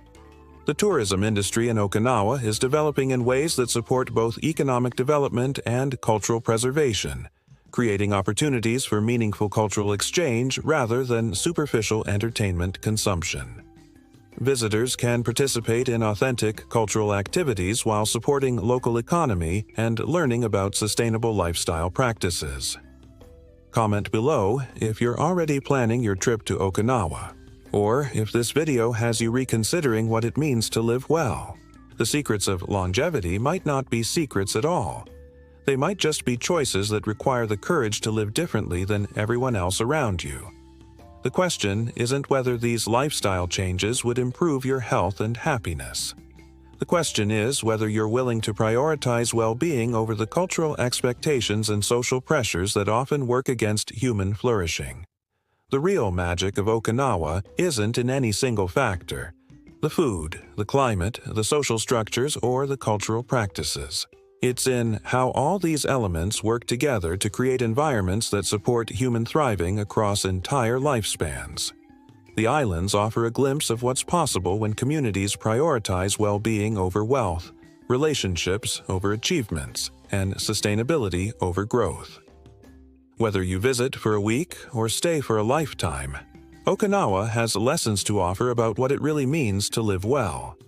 The tourism industry in Okinawa is developing in ways that support both economic development and cultural preservation, creating opportunities for meaningful cultural exchange rather than superficial entertainment consumption. Visitors can participate in authentic cultural activities while supporting local economy and learning about sustainable lifestyle practices. Comment below if you're already planning your trip to Okinawa, or if this video has you reconsidering what it means to live well. The secrets of longevity might not be secrets at all. They might just be choices that require the courage to live differently than everyone else around you. The question isn't whether these lifestyle changes would improve your health and happiness. The question is whether you're willing to prioritize well-being over the cultural expectations and social pressures that often work against human flourishing. The real magic of Okinawa isn't in any single factor: the food, the climate, the social structures, or the cultural practices. It's in how all these elements work together to create environments that support human thriving across entire lifespans. The islands offer a glimpse of what's possible when communities prioritize well-being over wealth, relationships over achievements, and sustainability over growth. Whether you visit for a week or stay for a lifetime, Okinawa has lessons to offer about what it really means to live well.